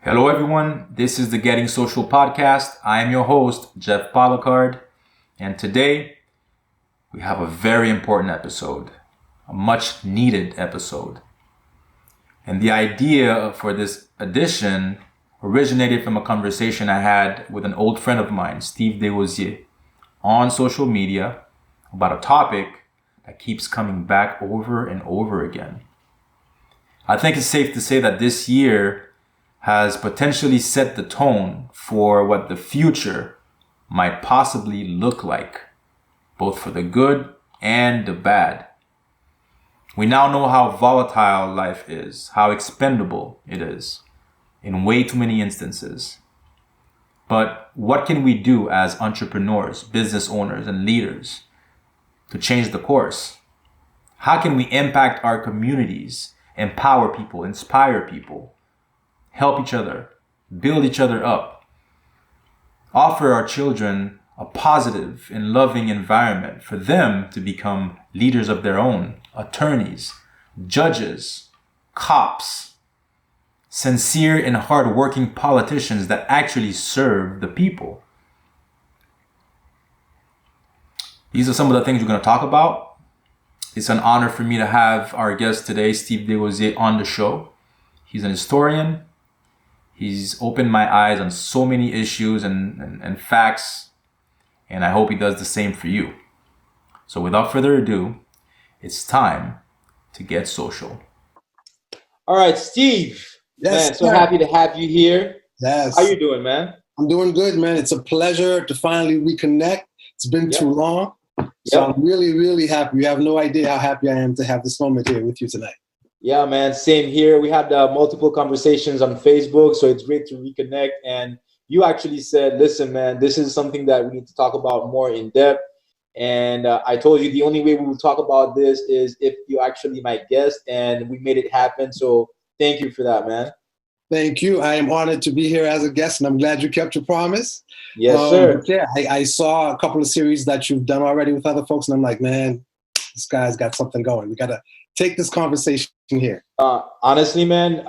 Hello, everyone. This is the Getting Social podcast. I am your host, Jeff Policard, and today we have a very important episode, a much needed episode. And the idea for this edition originated from a conversation I had with an old friend of mine, Steve Desrosiers, on social media about a topic that keeps coming back over and over again. I think it's safe to say that this year has potentially set the tone for what the future might possibly look like, both for the good and the bad. We now know how volatile life is, how expendable it is, in way too many instances. But what can we do as entrepreneurs, business owners, and leaders to change the course? How can we impact our communities, empower people, inspire people, help each other, build each other up, offer our children a positive and loving environment for them to become leaders of their own, attorneys, judges, cops, sincere and hardworking politicians that actually serve the people. These are some of the things we're going to talk about. It's an honor for me to have our guest today, Steve Desrosiers, on the show. He's an historian. He's opened my eyes on so many issues and facts, and I hope he does the same for you. So without further ado, it's time to get social. All right, Steve. Yes, man, so happy to have you here. Yes. How you doing, man? I'm doing good, man. It's a pleasure to finally reconnect. It's been too long. So I'm really, really happy. You have no idea how happy I am to have this moment here with you tonight. Yeah, man, same here. We had multiple conversations on Facebook, so it's great to reconnect. And you actually said, listen, man, this is something that we need to talk about more in depth. And I told you the only way we will talk about this is if you actually my guest, and we made it happen. So thank you for that, man. Thank you. I am honored to be here as a guest, and I'm glad you kept your promise. Yes, sir. Yeah, I saw a couple of series that you've done already with other folks, and I'm like, man, this guy's got something going. We got to take this conversation here. Honestly, man,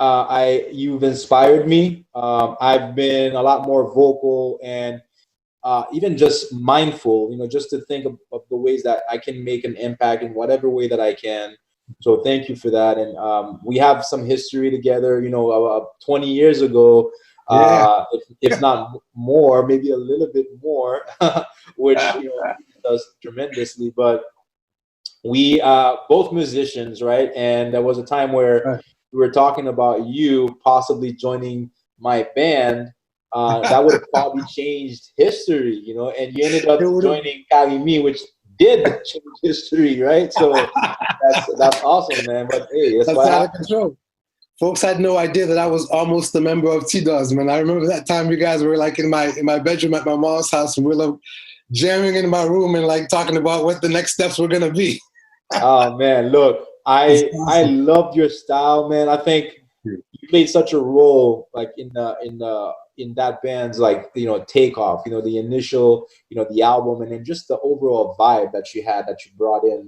you've inspired me. I've been a lot more vocal and even just mindful, just to think of the ways that I can make an impact in whatever way that I can. So thank you for that. And we have some history together, 20 years ago, if not more, maybe a little bit more, which does tremendously. But we both musicians, right? And there was a time where we were talking about you possibly joining my band. That would have probably changed history, and you ended up joining Kalimi, which did change history, right? So that's awesome, man. But hey, that's out of control. Folks had no idea that I was almost a member of T-Duz, man. I remember that time you guys were like in my bedroom at my mom's house, and we were like jamming in my room and like talking about what the next steps were gonna be. Oh man, look, I loved your style, man. I think you played such a role, like in that band's takeoff. The initial, the album, and then just the overall vibe that you had, that you brought in.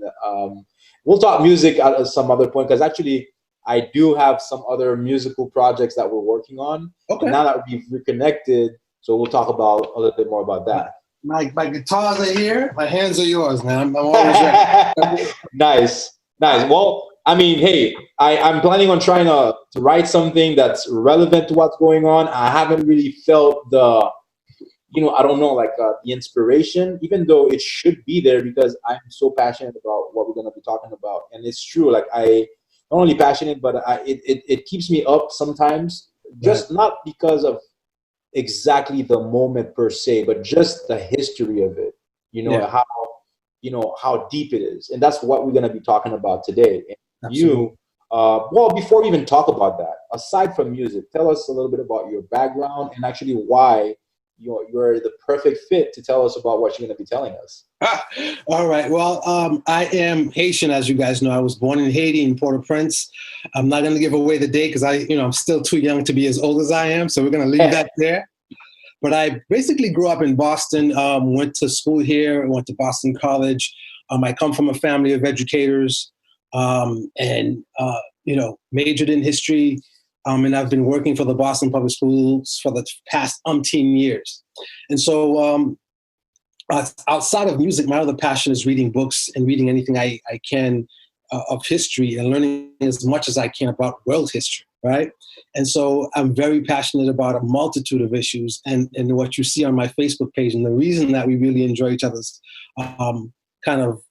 We'll talk music at some other point, because actually I do have some other musical projects that we're working on. Okay. And now that we've reconnected, so we'll talk about a little bit more about that. My guitars are here. My hands are yours, man. I'm always ready. Nice. Well, I mean, hey, I'm planning on trying to write something that's relevant to what's going on. I haven't really felt the, I don't know, the inspiration, even though it should be there, because I'm so passionate about what we're going to be talking about. And it's true. Like, I not only passionate, but it keeps me up sometimes, just not because of exactly the moment per se, but just the history of it, how deep it is. And that's what we're going to be talking about today. And you, before we even talk about that, aside from music, tell us a little bit about your background and actually why you're the perfect fit to tell us about what you're going to be telling us. All right. Well, I am Haitian, as you guys know. I was born in Haiti, in Port-au-Prince. I'm not going to give away the date because I'm still too young to be as old as I am. So we're going to leave that there. But I basically grew up in Boston, went to school here, went to Boston College. I come from a family of educators, and majored in history. And I've been working for the Boston Public Schools for the past umpteen years. And so outside of music, my other passion is reading books and reading anything I can of history and learning as much as I can about world history, right? And so I'm very passionate about a multitude of issues and what you see on my Facebook page. And the reason that we really enjoy each other's kind of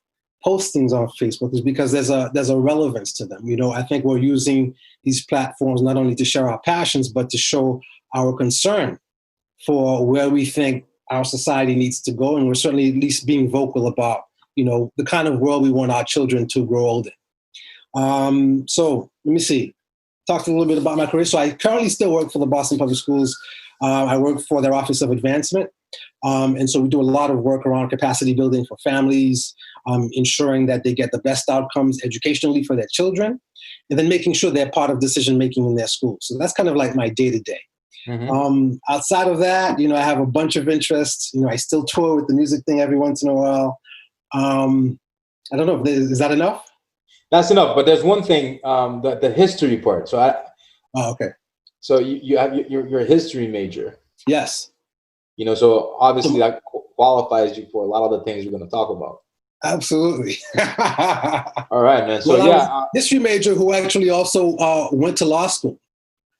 postings on Facebook is because there's a relevance to them. I think we're using these platforms not only to share our passions, but to show our concern for where we think our society needs to go. And we're certainly at least being vocal about, the kind of world we want our children to grow old in. So let me see. Talked a little bit about my career. So I currently still work for the Boston Public Schools. I work for their Office of Advancement. And so we do a lot of work around capacity building for families, ensuring that they get the best outcomes educationally for their children, and then making sure they're part of decision-making in their schools. So that's kind of like my day-to-day. Mm-hmm. Outside of that, I have a bunch of interests. I still tour with the music thing every once in a while. I don't know, is that enough? That's enough, but there's one thing, the history part. So okay. So you have you're a history major. Yes. So obviously that qualifies you for a lot of the things we're going to talk about. Absolutely. All right, man. So I was a history major who actually also went to law school.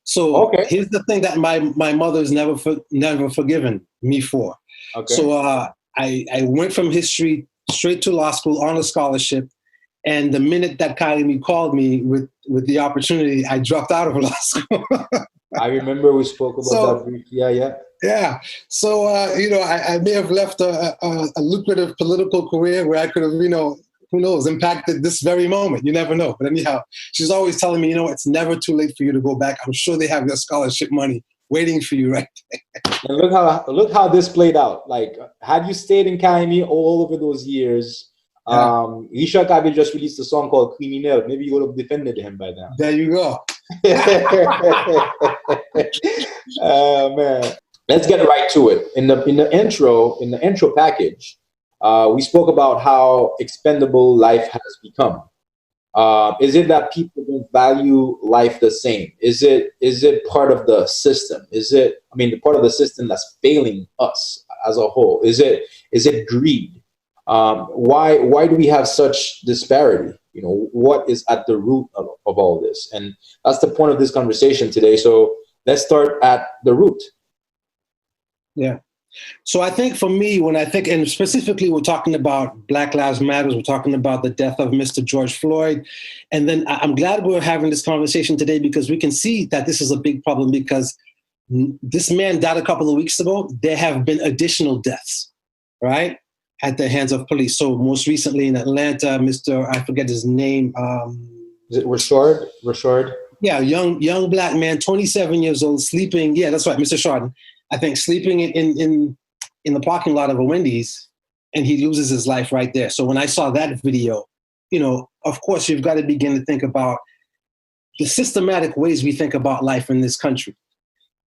So Here's the thing that my mother's never forgiven me for. Okay. So I went from history straight to law school on a scholarship. And the minute that Kylie called me with the opportunity, I dropped out of law school. I remember we spoke about that briefly. Yeah. So, I may have left a lucrative political career where I could have, who knows, impacted this very moment. You never know. But anyhow, she's always telling me, it's never too late for you to go back. I'm sure they have your scholarship money waiting for you right there. And look how this played out. Like, had you stayed in Kaimi all over those years, Risha Kabi just released a song called Criminel. Maybe you would have defended him by now. There you go. Man. Let's get right to it. In the intro package, we spoke about how expendable life has become. Is it that people don't value life the same? Is it part of the system? The part of the system that's failing us as a whole? Is it greed? Why do we have such disparity? What is at the root of all this? And that's the point of this conversation today. So let's start at the root. Yeah. So I think for me, and specifically we're talking about Black Lives Matter, we're talking about the death of Mr. George Floyd. And then I'm glad we're having this conversation today because we can see that this is a big problem because this man died a couple of weeks ago. There have been additional deaths, right, at the hands of police. So most recently in Atlanta, I forget his name. Is it Rashard? Yeah, young Black man, 27 years old, sleeping. Yeah, that's right, Mr. Chardon. I think sleeping in the parking lot of a Wendy's, and he loses his life right there. So when I saw that video, of course, you've got to begin to think about the systematic ways we think about life in this country.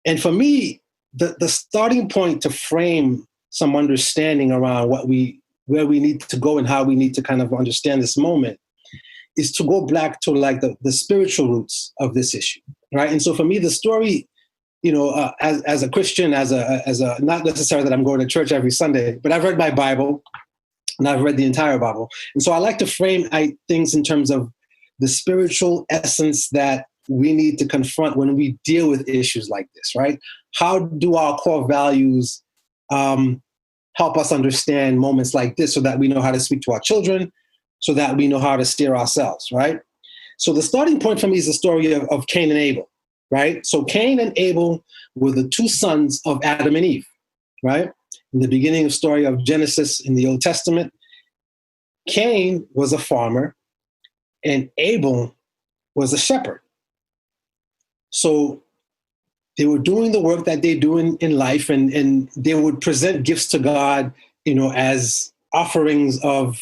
And for me, the starting point to frame some understanding around where we need to go and how we need to kind of understand this moment is to go back to like the spiritual roots of this issue, right? And so for me, the story, as a Christian, as a not necessarily that I'm going to church every Sunday, but I've read my Bible and I've read the entire Bible. And so I like to frame things in terms of the spiritual essence that we need to confront when we deal with issues like this, right? How do our core values help us understand moments like this so that we know how to speak to our children, so that we know how to steer ourselves, right? So the starting point for me is the story of Cain and Abel. Right? So Cain and Abel were the two sons of Adam and Eve, right? In the beginning of story of Genesis in the Old Testament, Cain was a farmer and Abel was a shepherd. So they were doing the work that they do in life and they would present gifts to God, as offerings of,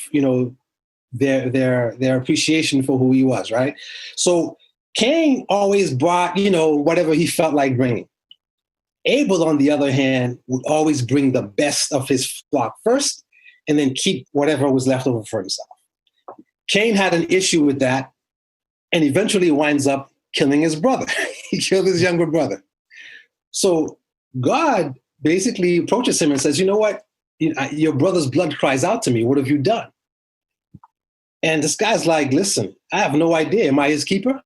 their appreciation for who he was, right? So Cain always brought, whatever he felt like bringing. Abel, on the other hand, would always bring the best of his flock first and then keep whatever was left over for himself. Cain had an issue with that and eventually winds up killing his brother. He killed his younger brother. So God basically approaches him and says, you know what? Your brother's blood cries out to me. What have you done? And this guy's like, listen, I have no idea. Am I his keeper?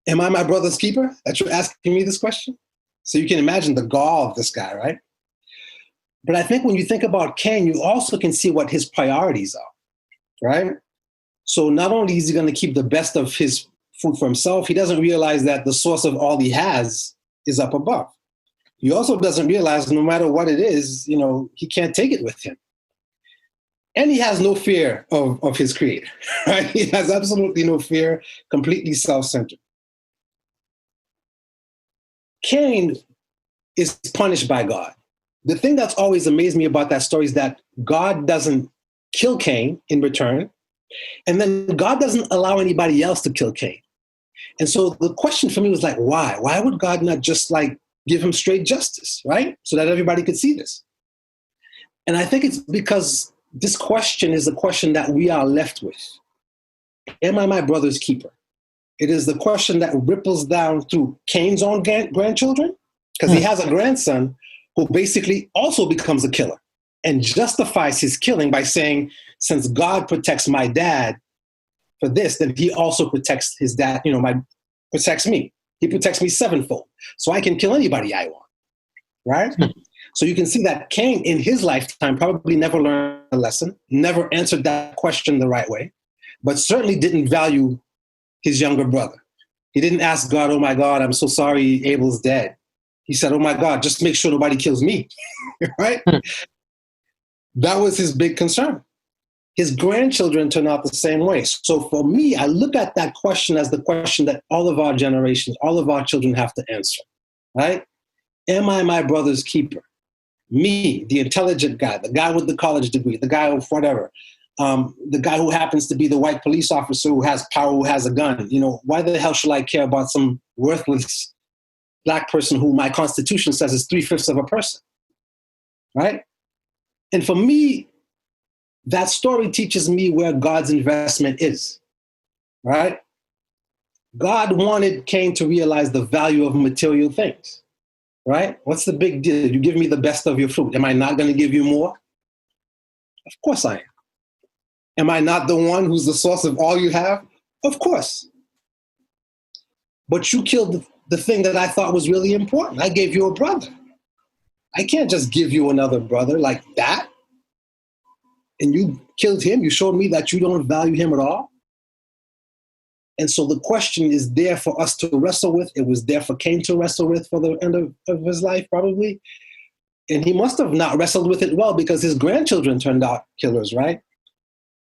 Am I my brother's keeper? That you're asking me this question? So you can imagine the gall of this guy, right? But I think when you think about Cain, you also can see what his priorities are, right? So not only is he going to keep the best of his food for himself, he doesn't realize that the source of all he has is up above. He also doesn't realize no matter what it is, he can't take it with him. And he has no fear of his creator, right? He has absolutely no fear, completely self-centered. Cain is punished by God. The thing that's always amazed me about that story is that God doesn't kill Cain in return, and then God doesn't allow anybody else to kill Cain. And so the question for me was like, why? Why would God not just give him straight justice, right? So that everybody could see this. And I think it's because this question is the question that we are left with. Am I my brother's keeper? It is the question that ripples down through Cain's own grandchildren, because he has a grandson who basically also becomes a killer and justifies his killing by saying, since God protects my dad for this, then he also protects his dad, protects me. He protects me sevenfold. So I can kill anybody I want, right? So you can see that Cain in his lifetime probably never learned a lesson, never answered that question the right way, but certainly didn't value his younger brother. He didn't ask God, oh my God, I'm so sorry Abel's dead. He said, oh my God, just make sure nobody kills me, right? That was his big concern. His grandchildren turned out the same way. So for me, I look at that question as the question that all of our generations, all of our children have to answer, right? Am I my brother's keeper? Me, the intelligent guy, the guy with the college degree, the guy with whatever, the guy who happens to be the white police officer who has power, who has a gun. Why the hell should I care about some worthless Black person who my constitution says is 3/5 of a person, right? And for me, that story teaches me where God's investment is, right? God wanted Cain to realize the value of material things, right? What's the big deal? You give me the best of your fruit. Am I not going to give you more? Of course I am. Am I not the one who's the source of all you have? Of course. But you killed the thing that I thought was really important. I gave you a brother. I can't just give you another brother like that. And you killed him. You showed me that you don't value him at all. And so the question is there for us to wrestle with. It was there for Cain to wrestle with for the end of his life, probably. And he must have not wrestled with it well because his grandchildren turned out killers, right?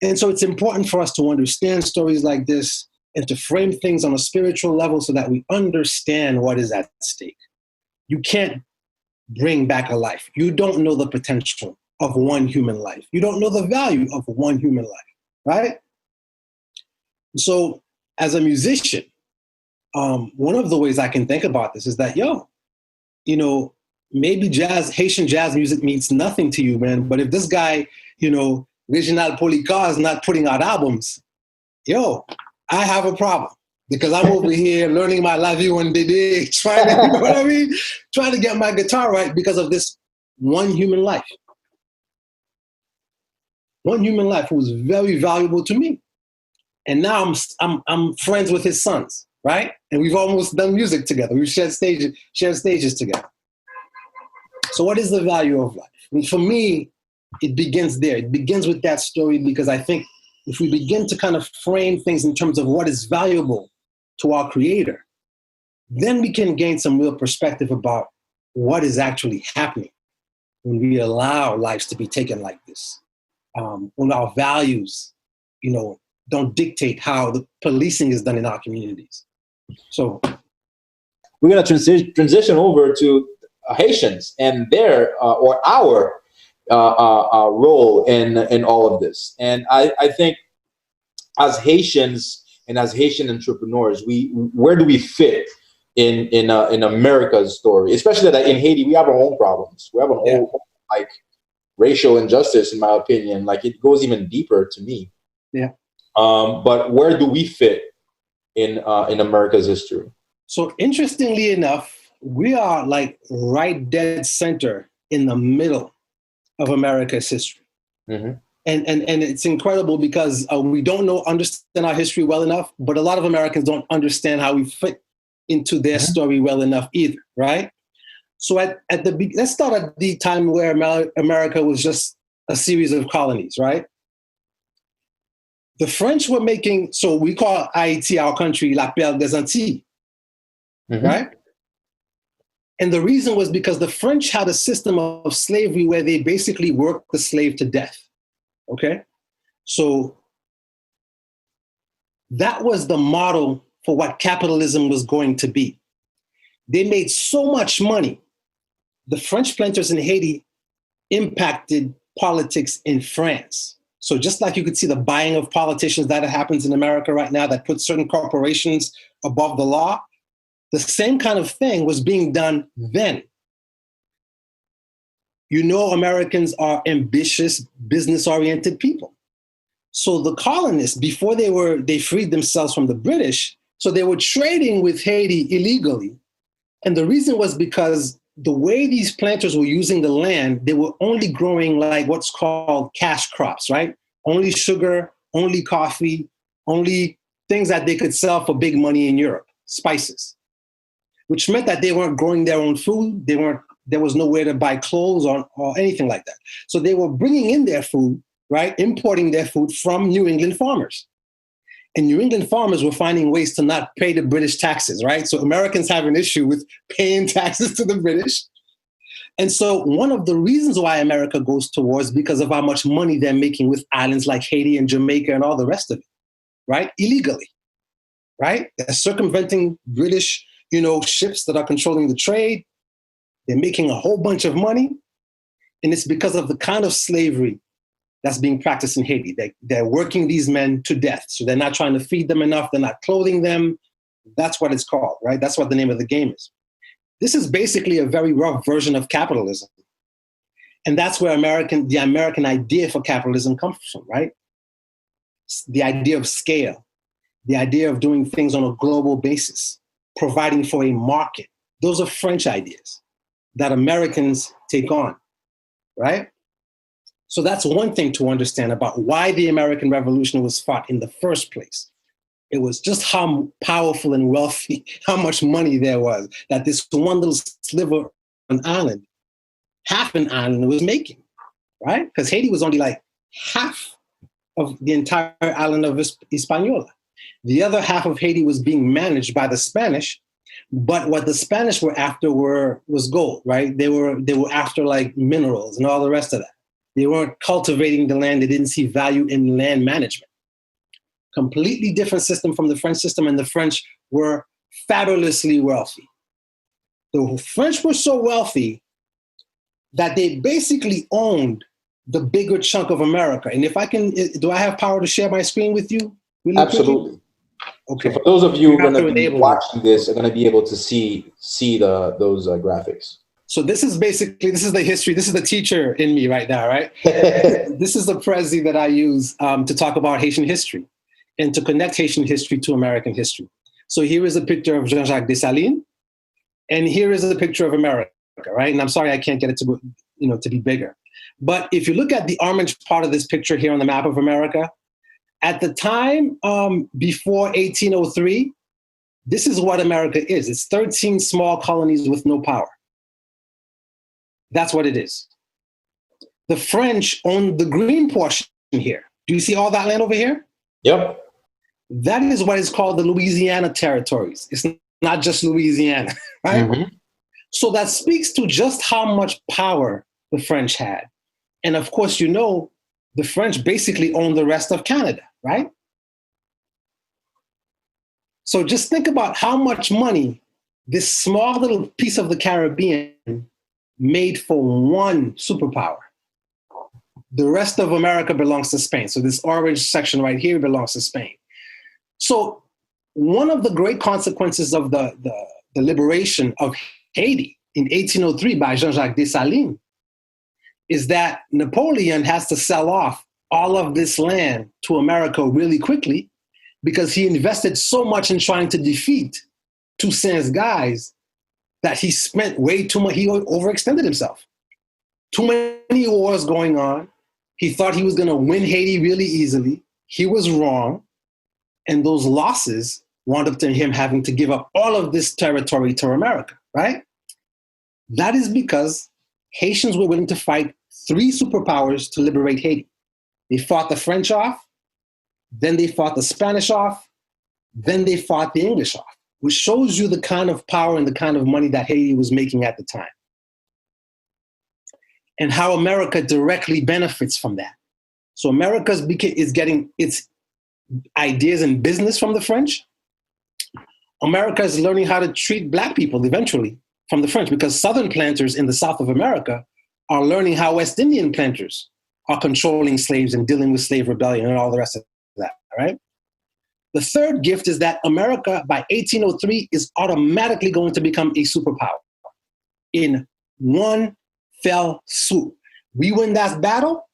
And so it's important for us to understand stories like this and to frame things on a spiritual level so that we understand what is at stake. You can't bring back a life. You don't know the potential of one human life. You don't know the value of one human life, right? So as a musician, one of the ways I can think about this is that, maybe Haitian jazz music means nothing to you, man. But if this guy, Reginald Policard is not putting out albums, I have a problem because I'm over here learning my La Vie One Day, trying to, trying to get my guitar right because of this one human life. One human life who was very valuable to me. And now I'm friends with his sons, right? And we've almost done music together. We've shared stages together. So what is the value of life? And for me, it begins there. It begins with that story because I think if we begin to kind of frame things in terms of what is valuable to our creator, then we can gain some real perspective about what is actually happening when we allow lives to be taken like this. When our values, don't dictate how the policing is done in our communities. So we're going to transition over to Haitians and their or our role in all of this. And I think as Haitians and as Haitian entrepreneurs, where do we fit in America's story, especially that in Haiti we have our own problems. We have an own like racial injustice, in my opinion. Like it goes even deeper to me. Yeah. But where do we fit in America's history? So interestingly enough, we are like right dead center in the middle of America's history. Mm-hmm. And it's incredible because we don't understand our history well enough, but a lot of Americans don't understand how we fit into their story well enough either, right? So let's start at the time where America was just a series of colonies, right? The French were making, so we call Haiti, our country, la perle des Antilles, right? And the reason was because the French had a system of slavery where they basically worked the slave to death. Okay, so that was the model for what capitalism was going to be. They made so much money. The French planters in Haiti impacted politics in France. So just like you could see the buying of politicians that happens in America right now that puts certain corporations above the law, the same kind of thing was being done then. You know, Americans are ambitious, business-oriented people. So the colonists, before they freed themselves from the British, so they were trading with Haiti illegally. And the reason was because the way these planters were using the land, they were only growing like what's called cash crops, right? Only sugar, only coffee, only things that they could sell for big money in Europe, spices, which meant that they weren't growing their own food. There was nowhere to buy clothes or anything like that. So they were bringing in their food, right? Importing their food from New England farmers. And New England farmers were finding ways to not pay the British taxes, right? So Americans have an issue with paying taxes to the British. And so one of the reasons why America goes to war is because of how much money they're making with islands like Haiti and Jamaica and all the rest of it, right? Illegally, right? They're circumventing British, ships that are controlling the trade. They're making a whole bunch of money. And it's because of the kind of slavery that's being practiced in Haiti. They're working these men to death. So they're not trying to feed them enough. They're not clothing them. That's what it's called, right? That's what the name of the game is. This is basically a very rough version of capitalism. And that's where the American idea for capitalism comes from, right? The idea of scale, the idea of doing things on a global basis, providing for a market. Those are French ideas that Americans take on, right? So that's one thing to understand about why the American Revolution was fought in the first place. It was just how powerful and wealthy, how much money there was that this one little sliver of an island, half an island was making, right? Because Haiti was only like half of the entire island of Hispaniola. The other half of Haiti was being managed by the Spanish, but what the Spanish were after was gold, right? They were after like minerals and all the rest of that. They weren't cultivating the land. They didn't see value in land management. Completely different system from the French system, and the French were fabulously wealthy. The French were so wealthy that they basically owned the bigger chunk of America. And if I can, do I have power to share my screen with you? Really Absolutely. Quickly? Okay. So for those of you who are going to be watching this, are going to be able to see those graphics. So this is the history. This is the teacher in me right now, right? This is the Prezi that I use to talk about Haitian history and to connect Haitian history to American history. So here is a picture of Jean-Jacques Dessalines, and here is a picture of America, right? And I'm sorry I can't get it to be bigger. But if you look at the orange part of this picture here on the map of America, at the time before 1803, this is what America is. It's 13 small colonies with no power. That's what it is. The French own the green portion here. Do you see all that land over here? Yep. That is what is called the Louisiana territories. It's not just Louisiana, right? Mm-hmm. So that speaks to just how much power the French had. And of course, the French basically owned the rest of Canada, right? So just think about how much money this small little piece of the Caribbean made for one superpower. The rest of America belongs to Spain. So this orange section right here belongs to Spain. So one of the great consequences of the the liberation of Haiti in 1803 by Jean-Jacques Dessalines is that Napoleon has to sell off all of this land to America really quickly because he invested so much in trying to defeat Toussaint's guys that he spent way too much. He overextended himself. Too many wars going on. He thought he was going to win Haiti really easily. He was wrong. And those losses wound up to him having to give up all of this territory to America, right? That is because Haitians were willing to fight 3 superpowers to liberate Haiti. They fought the French off, then they fought the Spanish off, then they fought the English off, which shows you the kind of power and the kind of money that Haiti was making at the time. And how America directly benefits from that. So America is getting its ideas and business from the French. America is learning how to treat Black people eventually from the French, because Southern planters in the South of America are learning how West Indian planters are controlling slaves and dealing with slave rebellion and all the rest of that, right? The third gift is that America by 1803 is automatically going to become a superpower in one fell swoop. We win that battle,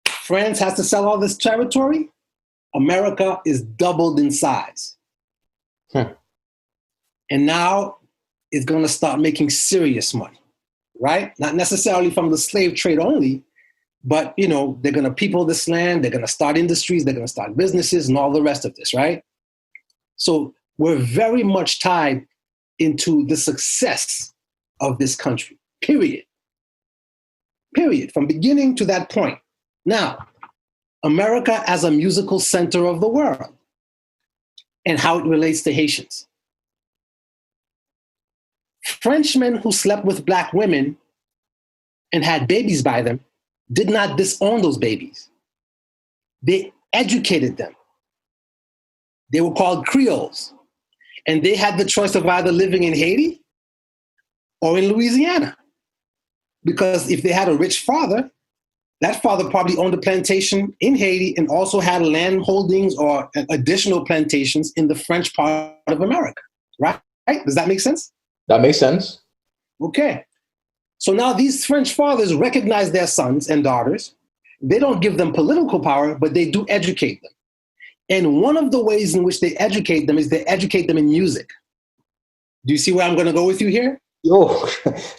France has to sell all this territory, America is doubled in size. And now it's going to start making serious money, right? Not necessarily from the slave trade only, but they're going to people this land, they're going to start industries, they're going to start businesses and all the rest of this, right? So we're very much tied into the success of this country, period. Period, from beginning to that point. Now, America as a musical center of the world and how it relates to Haitians. Frenchmen who slept with Black women and had babies by them did not disown those babies. They educated them. They were called Creoles. And they had the choice of either living in Haiti or in Louisiana. Because if they had a rich father, that father probably owned a plantation in Haiti and also had land holdings or additional plantations in the French part of America, right? Does that make sense? That makes sense. Okay. So now these French fathers recognize their sons and daughters. They don't give them political power, but they do educate them. And one of the ways in which they educate them is they educate them in music. Do you see where I'm going to go with you here? Oh,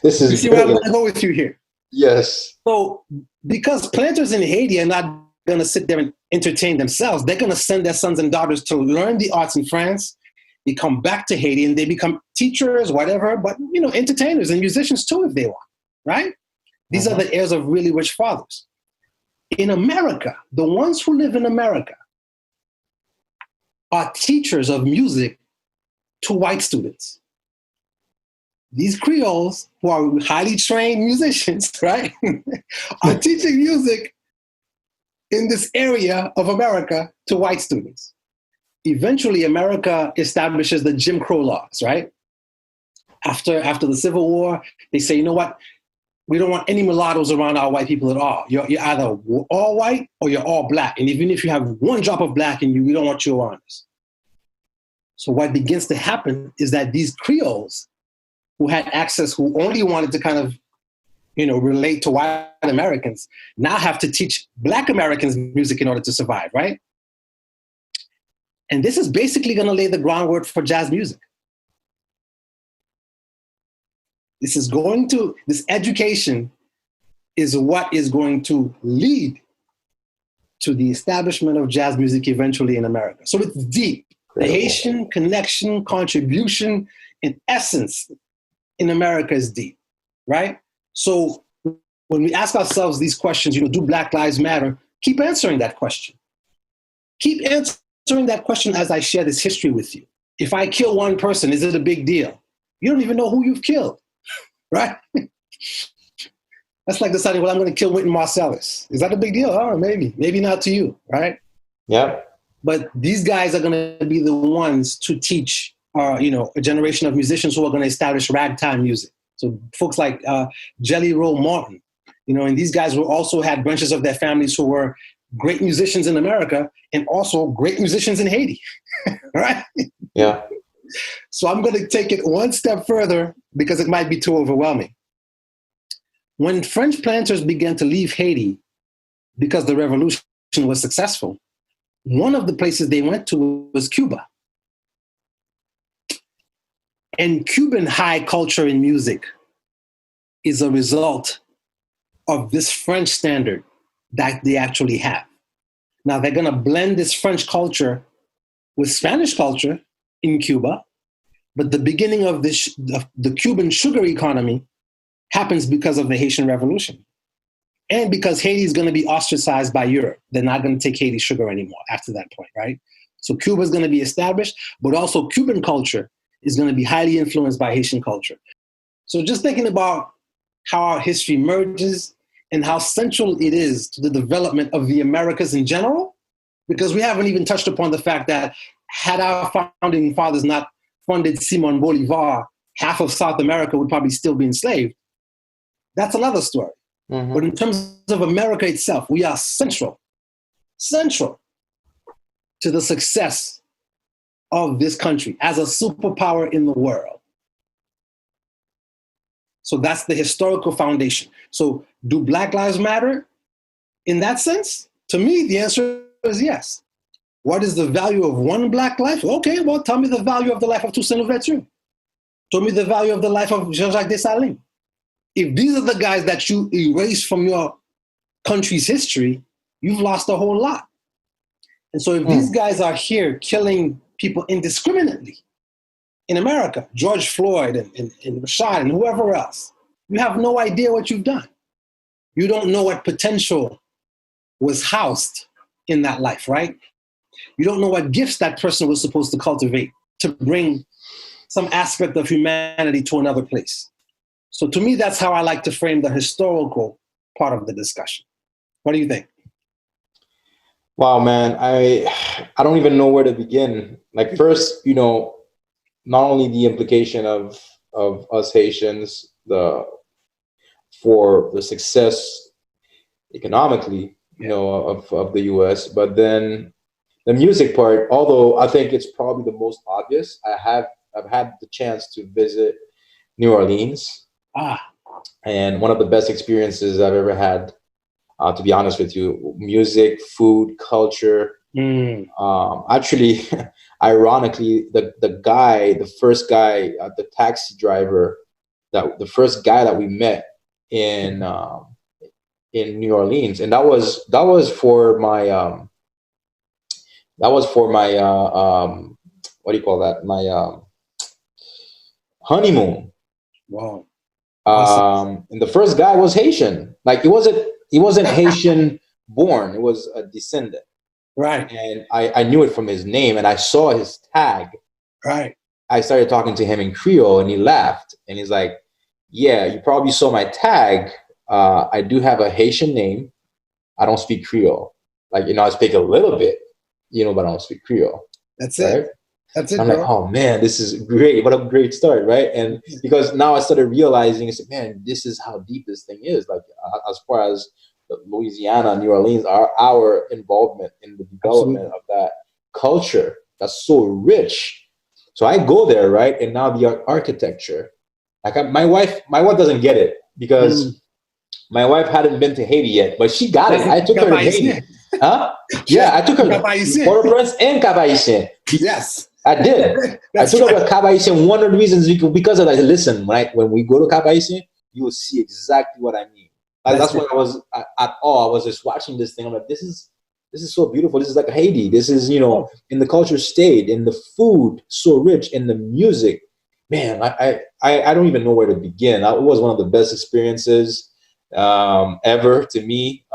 this is. You see where I'm going to go with you here? Yes. So because planters in Haiti are not going to sit there and entertain themselves, they're going to send their sons and daughters to learn the arts in France. They come back to Haiti and they become teachers, whatever, but entertainers and musicians too if they want, right? These are the heirs of really rich fathers. In America, the ones who live in America are teachers of music to white students. These Creoles, who are highly trained musicians, right, are teaching music in this area of America to white students. Eventually, America establishes the Jim Crow laws, right? After the Civil War, they say, you know what? We don't want any mulattoes around our white people at all. You're either all white or you're all Black. And even if you have one drop of Black in you, we don't want you around us. So what begins to happen is that these Creoles who had access, who only wanted to kind of, relate to white Americans, now have to teach Black Americans music in order to survive, right? And this is basically going to lay the groundwork for jazz music. This education is what is going to lead to the establishment of jazz music eventually in America. So it's deep. The Haitian connection, contribution, in essence, in America is deep, right? So when we ask ourselves these questions, do Black Lives Matter? Keep answering that question. Keep answering that question as I share this history with you. If I kill one person, is it a big deal? You don't even know who you've killed, right? That's like deciding, well, I'm going to kill Wynton Marsalis. Is that a big deal? Oh, maybe. Maybe not to you, right? Yeah. But these guys are going to be the ones to teach, a generation of musicians who are going to establish ragtime music. So folks like Jelly Roll Morton, and these guys who also had branches of their families who were great musicians in America and also great musicians in Haiti, right? Yeah. So I'm going to take it one step further because it might be too overwhelming. When French planters began to leave Haiti because the revolution was successful, one of the places they went to was Cuba. And Cuban high culture and music is a result of this French standard that they actually have. Now they're going to blend this French culture with Spanish culture in Cuba, but the beginning of the Cuban sugar economy happens because of the Haitian Revolution. And because Haiti is going to be ostracized by Europe. They're not going to take Haiti sugar anymore after that point, right? So Cuba is going to be established, but also Cuban culture is going to be highly influenced by Haitian culture. So just thinking about how our history merges and how central it is to the development of the Americas in general, because we haven't even touched upon the fact that had our founding fathers not funded Simon Bolivar, half of South America would probably still be enslaved. That's another story. Mm-hmm. But in terms of America itself, we are central to the success of this country as a superpower in the world. So that's the historical foundation. So do Black Lives Matter in that sense? To me, the answer is yes. What is the value of one Black life? Okay, well, tell me the value of the life of Toussaint Louverture. Tell me the value of the life of Jean-Jacques Dessalines. If these are the guys that you erase from your country's history, you've lost a whole lot. And so if these guys are here killing people indiscriminately in America, George Floyd and Rashad and whoever else, you have no idea what you've done. You don't know what potential was housed in that life, right? You don't know what gifts that person was supposed to cultivate to bring some aspect of humanity to another place. So to me, that's how I like to frame the historical part of the discussion. What do you think? Wow, man, I don't even know where to begin. Like first, not only the implication of us Haitians, for the success economically, of the US, but then the music part, although I think it's probably the most obvious. I've had the chance to visit New Orleans. And one of the best experiences I've ever had, to be honest with you, music, food, culture. Actually, ironically, the first guy, the taxi driver, the first guy that we met in New Orleans, and that was for my what do you call that? My honeymoon. Wow. Awesome. And the first guy was Haitian. Like he wasn't Haitian born. It was a descendant. Right. And I knew it from his name, and I saw his tag. Right. I started talking to him in Creole, and he laughed, and he's like, "Yeah, you probably saw my tag. I do have a Haitian name. I don't speak Creole. Like, I speak a little bit, but I don't speak Creole." That's right? it. That's it. I'm bro. like, oh man, this is great. What a great start, right? And because now I started realizing, I said, man, this is how deep this thing is. Like, as far as Louisiana, New Orleans, our involvement in the development of that culture that's so rich. So I go there, right? And now the architecture. Like my wife doesn't get it because my wife hadn't been to Haiti yet, but she got it. I took her to Haiti. Huh? Yeah, I took her to Port-au-Prince and Cap-Haïtien. Yes. I did. I took her to Cap-Haïtien. One of the reasons because of that. Listen, when we go to Cap-Haïtien, you will see exactly what I mean. That's when I was at awe. I was just watching this thing. I'm like, this is so beautiful. This is like Haiti. This is, in the culture state, in the food, so rich, in the music. Man, I don't even know where to begin. It was one of the best experiences ever to me.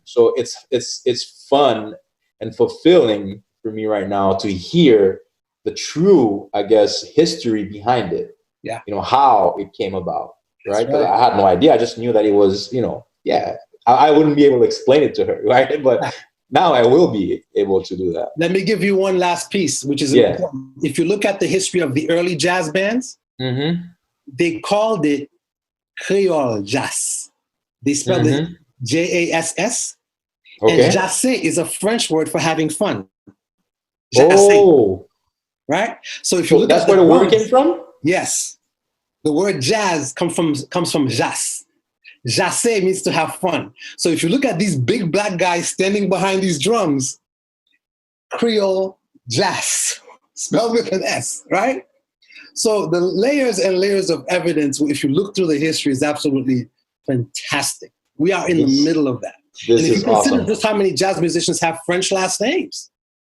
So it's fun and fulfilling for me right now to hear the true, I guess, history behind it. Yeah. How it came about. Right? Because I had no idea. I just knew that it was, I wouldn't be able to explain it to her, right? But now I will be able to do that. Let me give you one last piece, which is important. If you look at the history of the early jazz bands, they called it Creole jazz. They spelled it Jass. Okay. And jasse is a French word for having fun. Jasse. Oh, right? So if you look that's at where the word drums, came from? yes, the word jazz comes from jas. Jasse means to have fun. So if you look at these big black guys standing behind these drums, Creole jazz, spelled with an S, right? So the layers and layers of evidence, if you look through the history, is absolutely fantastic. We are in the middle of that. And This if you is consider awesome. just how many jazz musicians have French last names,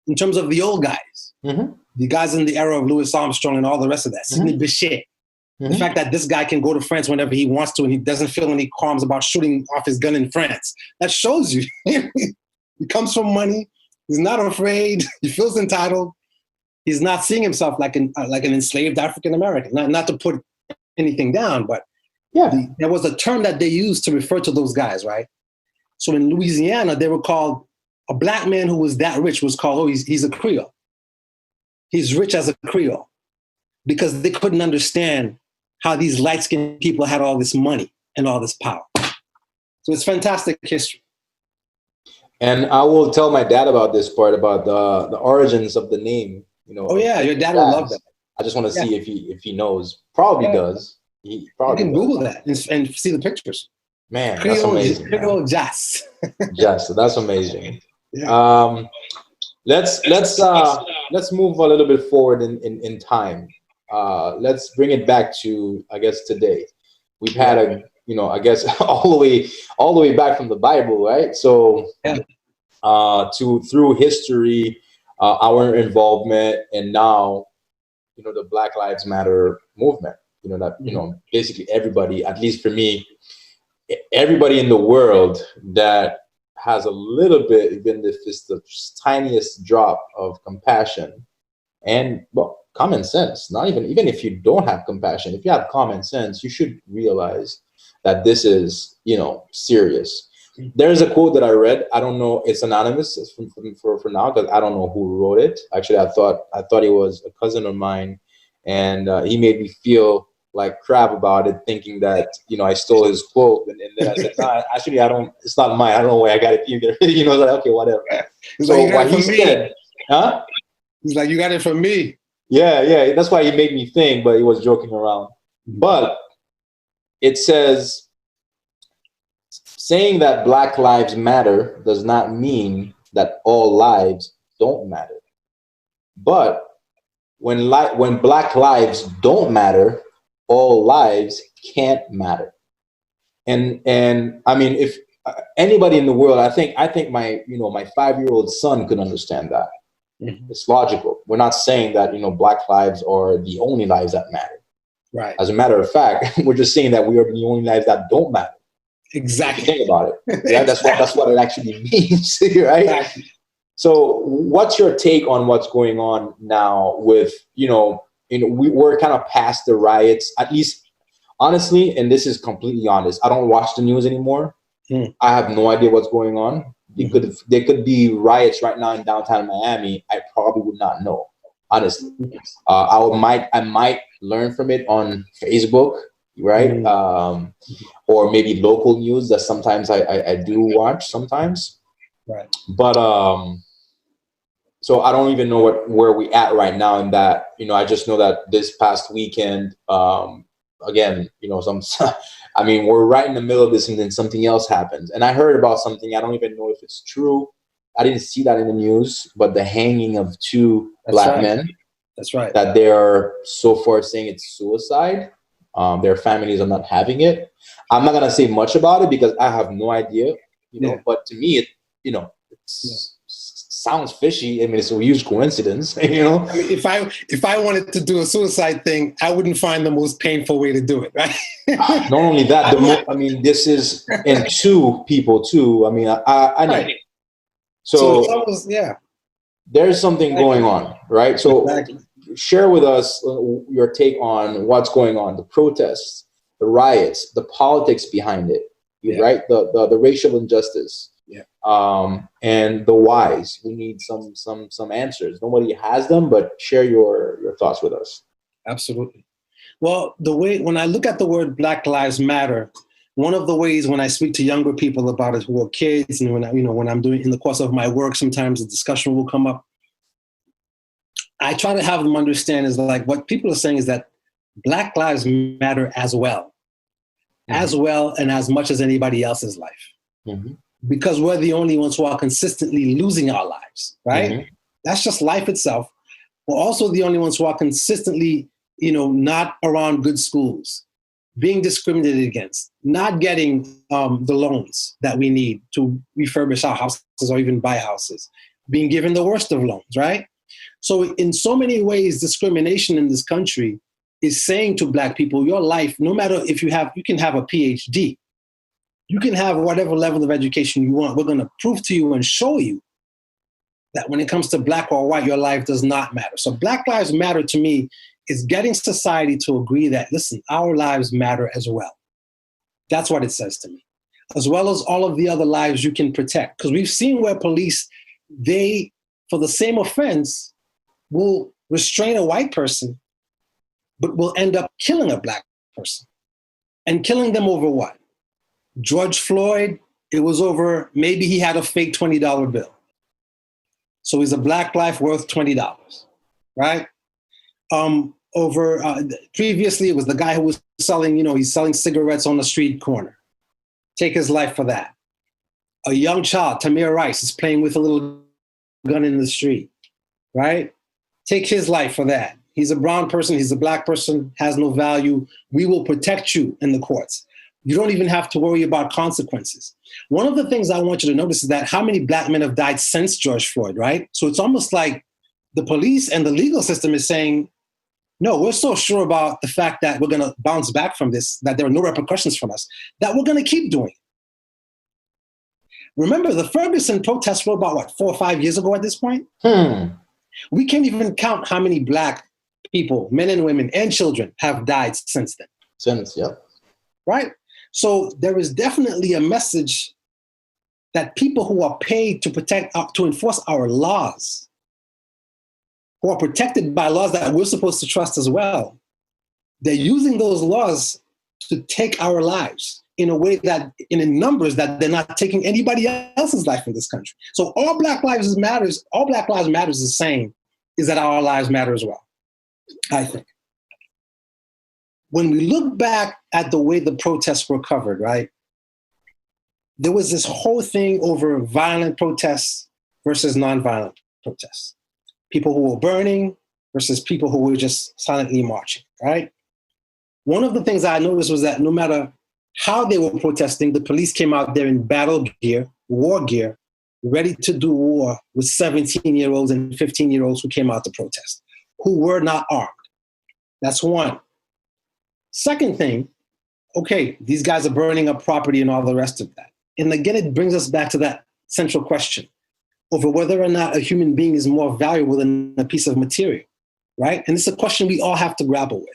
in terms of the old guys, the guys in the era of Louis Armstrong and all the rest of that, Sidney Bechet, the fact that this guy can go to France whenever he wants to and he doesn't feel any qualms about shooting off his gun in France, that shows you. He comes from money. He's not afraid. He feels entitled. He's not seeing himself like an enslaved African American. Not to put anything down, but there was a term that they used to refer to those guys, right? So in Louisiana, they were called, a black man who was that rich was called, he's a Creole. He's rich as a Creole, because they couldn't understand how these light-skinned people had all this money and all this power. So it's fantastic history. And I will tell my dad about this part, about the origins of the name. You know. Oh yeah, your dad will love that. I just want to see if he knows. Probably does. He probably you can does. Google that and see the pictures. Man, Creole, that's amazing. Creole jazz. Jazz. That's amazing. Yeah. Let's move a little bit forward in time. Let's bring it back to, I guess, today. We've had I guess all the way back from the Bible, right? So through history, our involvement, and now, the Black Lives Matter movement. Basically everybody, at least for me, everybody in the world that has a little bit, even if it's the tiniest drop of compassion and common sense. Not even if you don't have compassion, if you have common sense, you should realize that this is, serious. There's a quote that I read. I don't know. It's anonymous. It's for now, because I don't know who wrote it. Actually, I thought it was a cousin of mine, and he made me feel like crap about it, thinking that I stole his quote, and then I said, nah, actually, I don't. It's not mine. I don't know where I got it either. Like, okay, whatever. So what he said, huh? He's like, you got it from me. Yeah. That's why he made me think, but he was joking around. But it says, saying that Black Lives Matter does not mean that all lives don't matter. But when Black lives don't matter, all lives can't matter. And I mean, if anybody in the world, I think my 5-year-old son could understand that. It's logical. We're not saying that Black lives are the only lives that matter. Right. As a matter of fact, we're just saying that we are the only lives that don't matter. Exactly. Think about it. Yeah, that's what it actually means, right? Exactly. So, what's your take on what's going on now? With we're kind of past the riots, at least, honestly, and this is completely honest. I don't watch the news anymore. I have no idea what's going on. There could be riots right now in downtown Miami. I probably would not know, honestly. I might learn from it on Facebook, right? Or maybe local news that sometimes I do watch sometimes. Right. But so I don't even know where we at right now in that. I just know that this past weekend, again, I mean, we're right in the middle of this, and then something else happens. And I heard about something. I don't even know if it's true. I didn't see that in the news, but the hanging of two black men. That's right. That they are so far saying it's suicide. Their families are not having it. I'm not gonna say much about it because I have no idea. But to me, sounds fishy. I mean, it's a huge coincidence. I mean, if I wanted to do a suicide thing, I wouldn't find the most painful way to do it, right? Not only that, this is in two people too. I mean, I know. Right. So yeah, there's something going on, right? So share with us your take on what's going on, the protests, the riots, the politics behind it, right? The racial injustice. And the whys. We need some answers. Nobody has them, but share your thoughts with us. Absolutely. Well, when I look at the word Black Lives Matter, one of the ways when I speak to younger people about it who are kids, and when I'm doing in the course of my work, sometimes a discussion will come up. I try to have them understand is like what people are saying is that Black lives matter as well, and as much as anybody else's life. Mm-hmm. Because we're the only ones who are consistently losing our lives, right? Mm-hmm. That's just life itself. We're also the only ones who are consistently, not around good schools, being discriminated against, not getting the loans that we need to refurbish our houses or even buy houses, being given the worst of loans, right? So in so many ways, discrimination in this country is saying to Black people, your life, no matter if you can have a PhD, you can have whatever level of education you want. We're going to prove to you and show you that when it comes to Black or white, your life does not matter. So Black Lives Matter to me is getting society to agree that, listen, our lives matter as well. That's what it says to me, as well as all of the other lives you can protect. Because we've seen where police, they, for the same offense, will restrain a white person, but will end up killing a Black person. And killing them over what? George Floyd, it was over, maybe he had a fake $20 bill. So he's a Black life worth $20, right? Previously, it was the guy who was selling, he's selling cigarettes on the street corner. Take his life for that. A young child, Tamir Rice, is playing with a little gun in the street, right? Take his life for that. He's a brown person, he's a Black person, has no value. We will protect you in the courts. You don't even have to worry about consequences. One of the things I want you to notice is that how many Black men have died since George Floyd, right? So it's almost like the police and the legal system is saying, no, we're so sure about the fact that we're going to bounce back from this, that there are no repercussions from us, that we're going to keep doing it. Remember, the Ferguson protests were about, 4 or 5 years ago at this point? We can't even count how many Black people, men and women and children, have died since then. Right? So there is definitely a message that people who are paid to protect, to enforce our laws, who are protected by laws that we're supposed to trust as well, they're using those laws to take our lives in a way that, in numbers that they're not taking anybody else's life in this country. So all Black Lives Matters is saying is that our lives matter as well, I think. When we look back at the way the protests were covered, right, there was this whole thing over violent protests versus nonviolent protests. People who were burning versus people who were just silently marching, right? One of the things I noticed was that no matter how they were protesting, the police came out there in battle gear, war gear, ready to do war with 17-year-olds and 15-year-olds who came out to protest, who were not armed. That's one. Second thing, okay, these guys are burning up property and all the rest of that. And again, it brings us back to that central question over whether or not a human being is more valuable than a piece of material, right? And it's a question we all have to grapple with.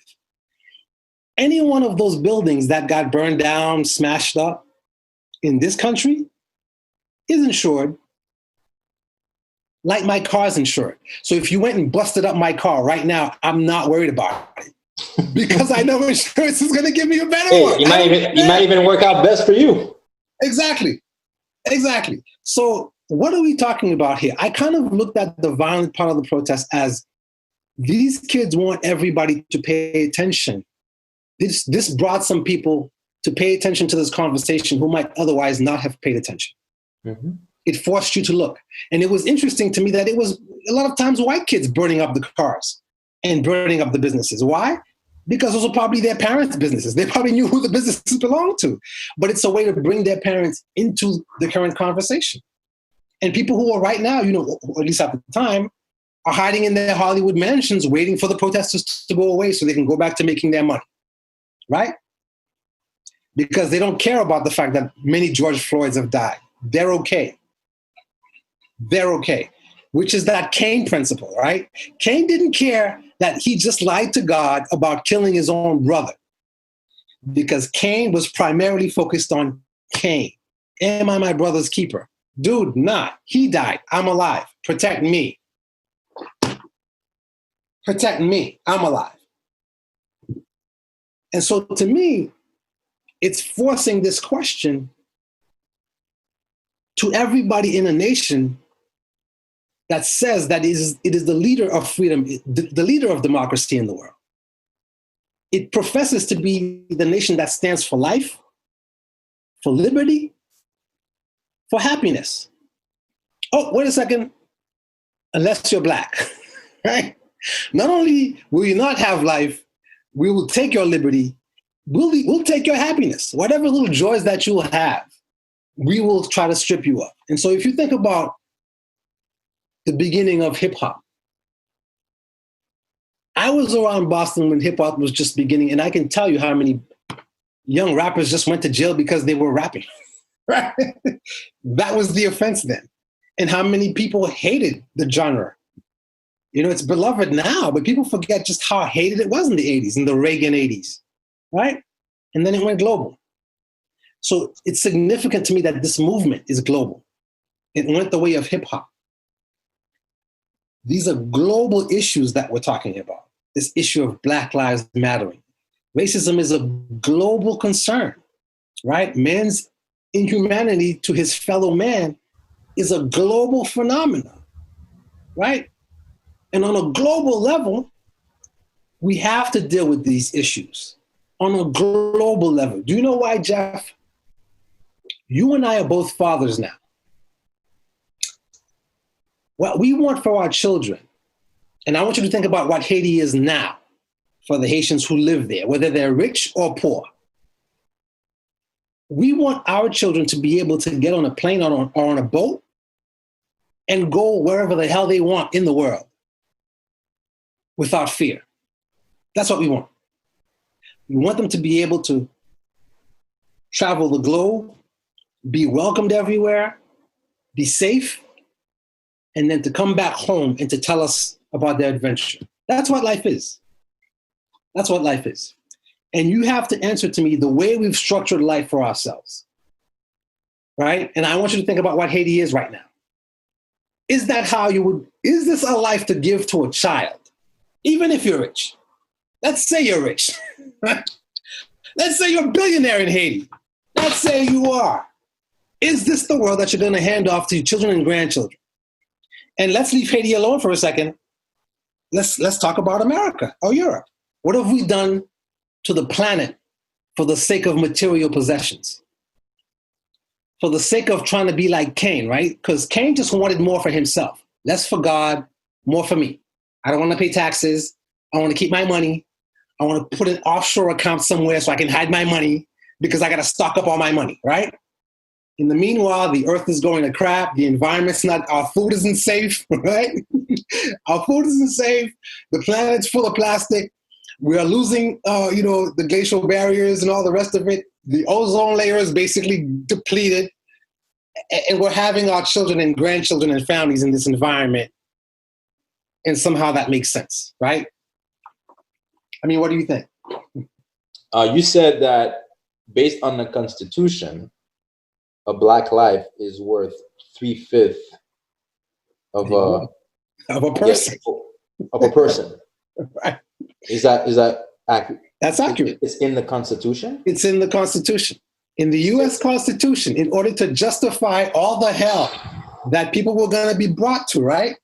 Any one of those buildings that got burned down, smashed up in this country is insured, like my car's insured. So if you went and busted up my car right now, I'm not worried about it because I know insurance is going to give me a better one. It might even work out best for you. Exactly. So what are we talking about here? I kind of looked at the violent part of the protest as these kids want everybody to pay attention. This brought some people to pay attention to this conversation who might otherwise not have paid attention. Mm-hmm. It forced you to look. And it was interesting to me that it was a lot of times white kids burning up the cars and burning up the businesses. Why? Because those were probably their parents' businesses. They probably knew who the businesses belonged to. But it's a way to bring their parents into the current conversation. And people who are right now, or at least at the time, are hiding in their Hollywood mansions waiting for the protesters to go away so they can go back to making their money. Right? Because they don't care about the fact that many George Floyds have died. They're okay. Which is that Cain principle, right? Cain didn't care that he just lied to God about killing his own brother because Cain was primarily focused on Cain. Am I my brother's keeper? Dude, nah, he died. I'm alive. Protect me. I'm alive. And so to me, it's forcing this question to everybody in a nation that says that it is the leader of freedom, the leader of democracy in the world. It professes to be the nation that stands for life, for liberty, for happiness. Oh, wait a second. Unless you're black, right? Not only will you not have life, we will take your liberty, we'll take your happiness. Whatever little joys that you will have, we will try to strip you of. And so if you think about the beginning of hip hop, I was around Boston when hip hop was just beginning, and I can tell you how many young rappers just went to jail because they were rapping. Right? That was the offense then. And how many people hated the genre. You know, it's beloved now, but people forget just how hated it was in the 80s, in the Reagan 80s, right? And then it went global. So it's significant to me that this movement is global. It went the way of hip hop. These are global issues that we're talking about. This issue of Black Lives Mattering. Racism is a global concern, right? Man's inhumanity to his fellow man is a global phenomenon, right? And on a global level, we have to deal with these issues on a global level. Do you know why, Jeff? You and I are both fathers now. What we want for our children, and I want you to think about what Haiti is now for the Haitians who live there, whether they're rich or poor. We want our children to be able to get on a plane or on a boat and go wherever the hell they want in the world without fear. That's what we want. We want them to be able to travel the globe, be welcomed everywhere, be safe, and then to come back home and to tell us about their adventure. That's what life is. That's what life is. And you have to answer to me the way we've structured life for ourselves, right? And I want you to think about what Haiti is right now. Is that how you would, is this a life to give to a child? Even if you're rich. Let's say you're rich. Let's say you're a billionaire in Haiti. Let's say you are. Is this the world that you're going to hand off to your children and grandchildren? And let's leave Haiti alone for a second. Let's talk about America or Europe. What have we done to the planet for the sake of material possessions? For the sake of trying to be like Cain, right? Because Cain just wanted more for himself. Less for God, more for me. I don't want to pay taxes. I want to keep my money. I want to put an offshore account somewhere so I can hide my money because I got to stock up all my money, right? In the meanwhile, the earth is going to crap. The environment's not, our food isn't safe, right? Our food isn't safe. The planet's full of plastic. We are losing, the glacial barriers and all the rest of it. The ozone layer is basically depleted. And we're having our children and grandchildren and families in this environment. And somehow that makes sense, right? I mean, what do you think? You said that based on the Constitution, a Black life is worth 3/5 of a person. Of a person. Right. Is that accurate? That's accurate. It's in the Constitution? It's in the Constitution. In the US Constitution, in order to justify all the hell that people were going to be brought to, right?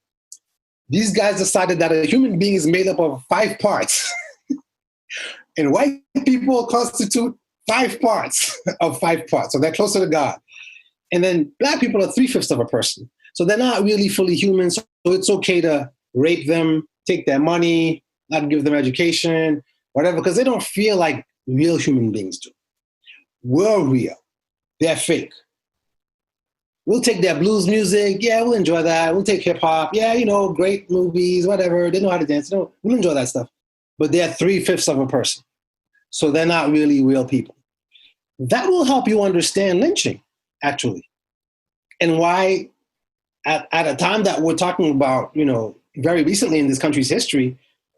These guys decided that a human being is made up of 5 parts. And white people constitute 5 parts of 5 parts. So they're closer to God. And then Black people are 3/5 of a person. So they're not really fully human. So it's okay to rape them, take their money, not give them education, whatever, because they don't feel like real human beings do. We're real. They're fake. We'll take their blues music. Yeah, we'll enjoy that. We'll take hip hop. Yeah, great movies, whatever. They know how to dance. We'll enjoy that stuff. But they're 3/5 of a person. So they're not really real people. That will help you understand lynching, actually. And why, at a time that we're talking about, very recently in this country's history,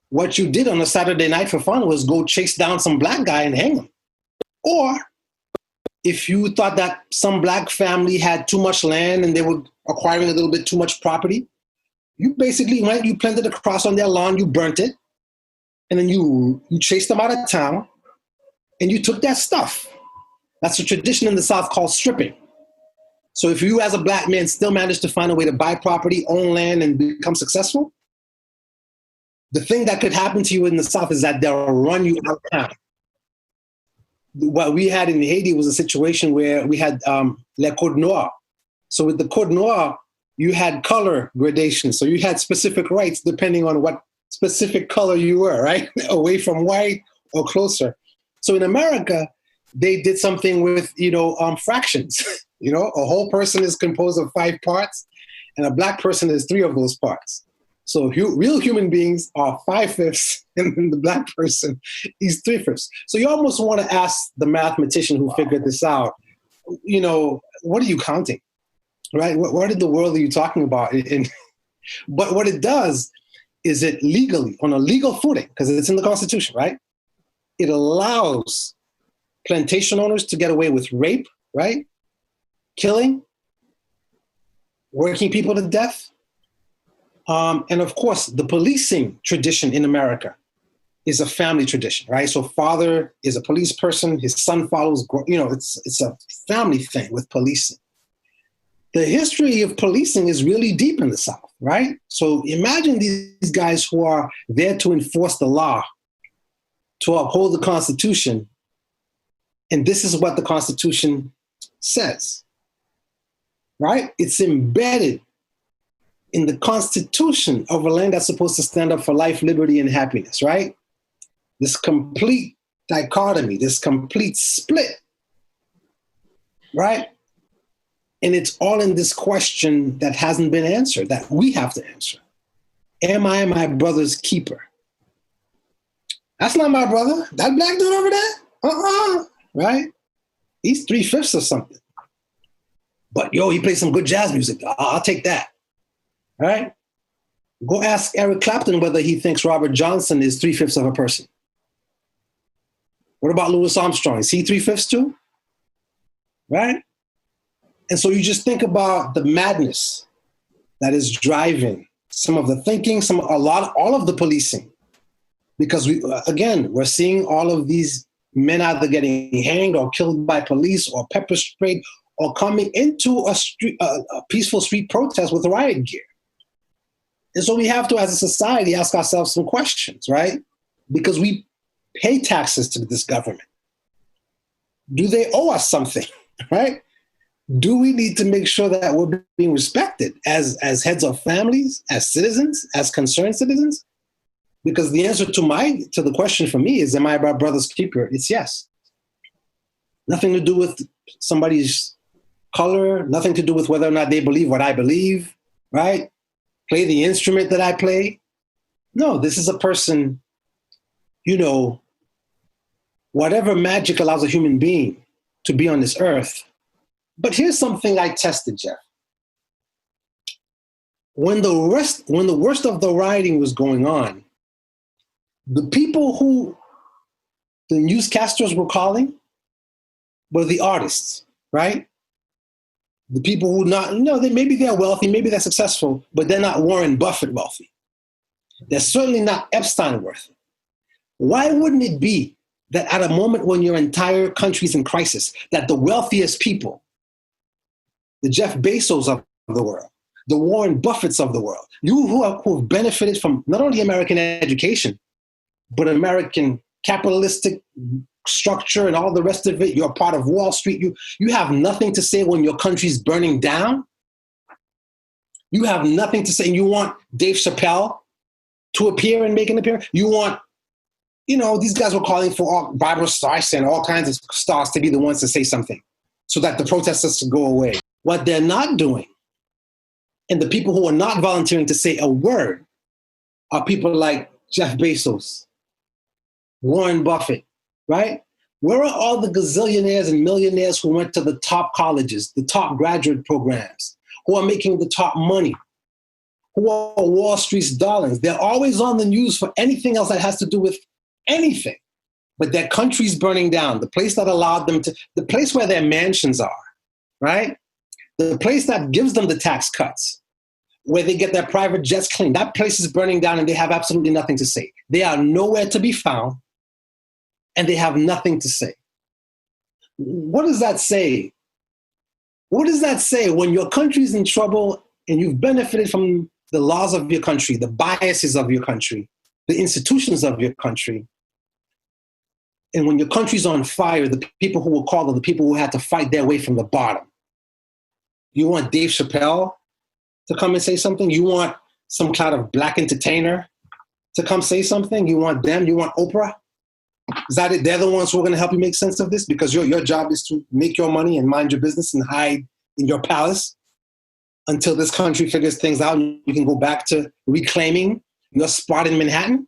what you did on a Saturday night for fun was go chase down some Black guy and hang him. Or if you thought that some Black family had too much land and they were acquiring a little bit too much property, you basically went, you planted a cross on their lawn, you burnt it, and then you chased them out of town and you took their stuff. That's a tradition in the South called stripping. So if you as a black man still manage to find a way to buy property, own land, and become successful, the thing that could happen to you in the South is that they'll run you out of town. What we had in Haiti was a situation where we had le code noir. So with the code noir, you had color gradation. So you had specific rights depending on what specific color you were, right? Away from white or closer. So in America, they did something with, fractions. A whole person is composed of 5 parts and a black person is 3 of those parts. So real human beings are 5/5 and the black person is 3/5. So you almost want to ask the mathematician who figured this out, what are you counting, right? What in the world are you talking about? But what it does is it legally, on a legal footing, because it's in the Constitution, right? It allows plantation owners to get away with rape, right? Killing, working people to death. And of course, the policing tradition in America is a family tradition, right? So father is a police person, his son follows, it's a family thing with policing. The history of policing is really deep in the South, right? So imagine these guys who are there to enforce the law, to uphold the Constitution. And this is what the Constitution says, right? It's embedded in the Constitution of a land that's supposed to stand up for life, liberty, and happiness, right? This complete dichotomy, this complete split, right? And it's all in this question that hasn't been answered, that we have to answer. Am I my brother's keeper? That's not my brother. That black dude over there? Right? He's 3/5 or something. But he plays some good jazz music. I'll take that. Right? Go ask Eric Clapton whether he thinks Robert Johnson is 3/5 of a person. What about Louis Armstrong? Is he 3/5 too? Right? And so you just think about the madness that is driving some of the thinking, all of the policing. Because we're seeing all of these men either getting hanged or killed by police or pepper sprayed or coming into a peaceful street protest with riot gear. And so we have to, as a society, ask ourselves some questions, right? Because we pay taxes to this government. Do they owe us something, right? Do we need to make sure that we're being respected as heads of families, as citizens, as concerned citizens? Because the answer to the question for me is, am I my brother's keeper? It's yes. Nothing to do with somebody's color, nothing to do with whether or not they believe what I believe, right? Play the instrument that I play. No, this is a person, whatever magic allows a human being to be on this earth. But here's something I tested, Jeff. When the worst of the rioting was going on, the people who the newscasters were calling were the artists, right? The people who maybe they're wealthy, maybe they're successful, but they're not Warren Buffett wealthy. They're certainly not Epstein worthy. Why wouldn't it be that at a moment when your entire country's in crisis, that the wealthiest people, the Jeff Bezos of the world, the Warren Buffetts of the world, you who have benefited from not only American education, but American capitalistic structure and all the rest of it, you're part of Wall Street, you have nothing to say when your country's burning down? You have nothing to say, and you want Dave Chappelle to appear and make an appearance? You want, these guys were calling for Barbara Streisand, all kinds of stars to be the ones to say something so that the protesters could go away. What they're not doing, and the people who are not volunteering to say a word, are people like Jeff Bezos, Warren Buffett, right? Where are all the gazillionaires and millionaires who went to the top colleges, the top graduate programs, who are making the top money, who are Wall Street's darlings? They're always on the news for anything else that has to do with anything. But their country's burning down, the place that allowed them to, the place where their mansions are, right? The place that gives them the tax cuts, where they get their private jets cleaned, that place is burning down and they have absolutely nothing to say. They are nowhere to be found and they have nothing to say. What does that say? What does that say when your country's in trouble and you've benefited from the laws of your country, the biases of your country, the institutions of your country? And when your country's on fire, the people who will call are the people who had to fight their way from the bottom. You want Dave Chappelle to come and say something? You want some kind of black entertainer to come say something? You want them? You want Oprah? Is that it? They're the ones who are going to help you make sense of this, because your job is to make your money and mind your business and hide in your palace until this country figures things out and you can go back to reclaiming your spot in Manhattan,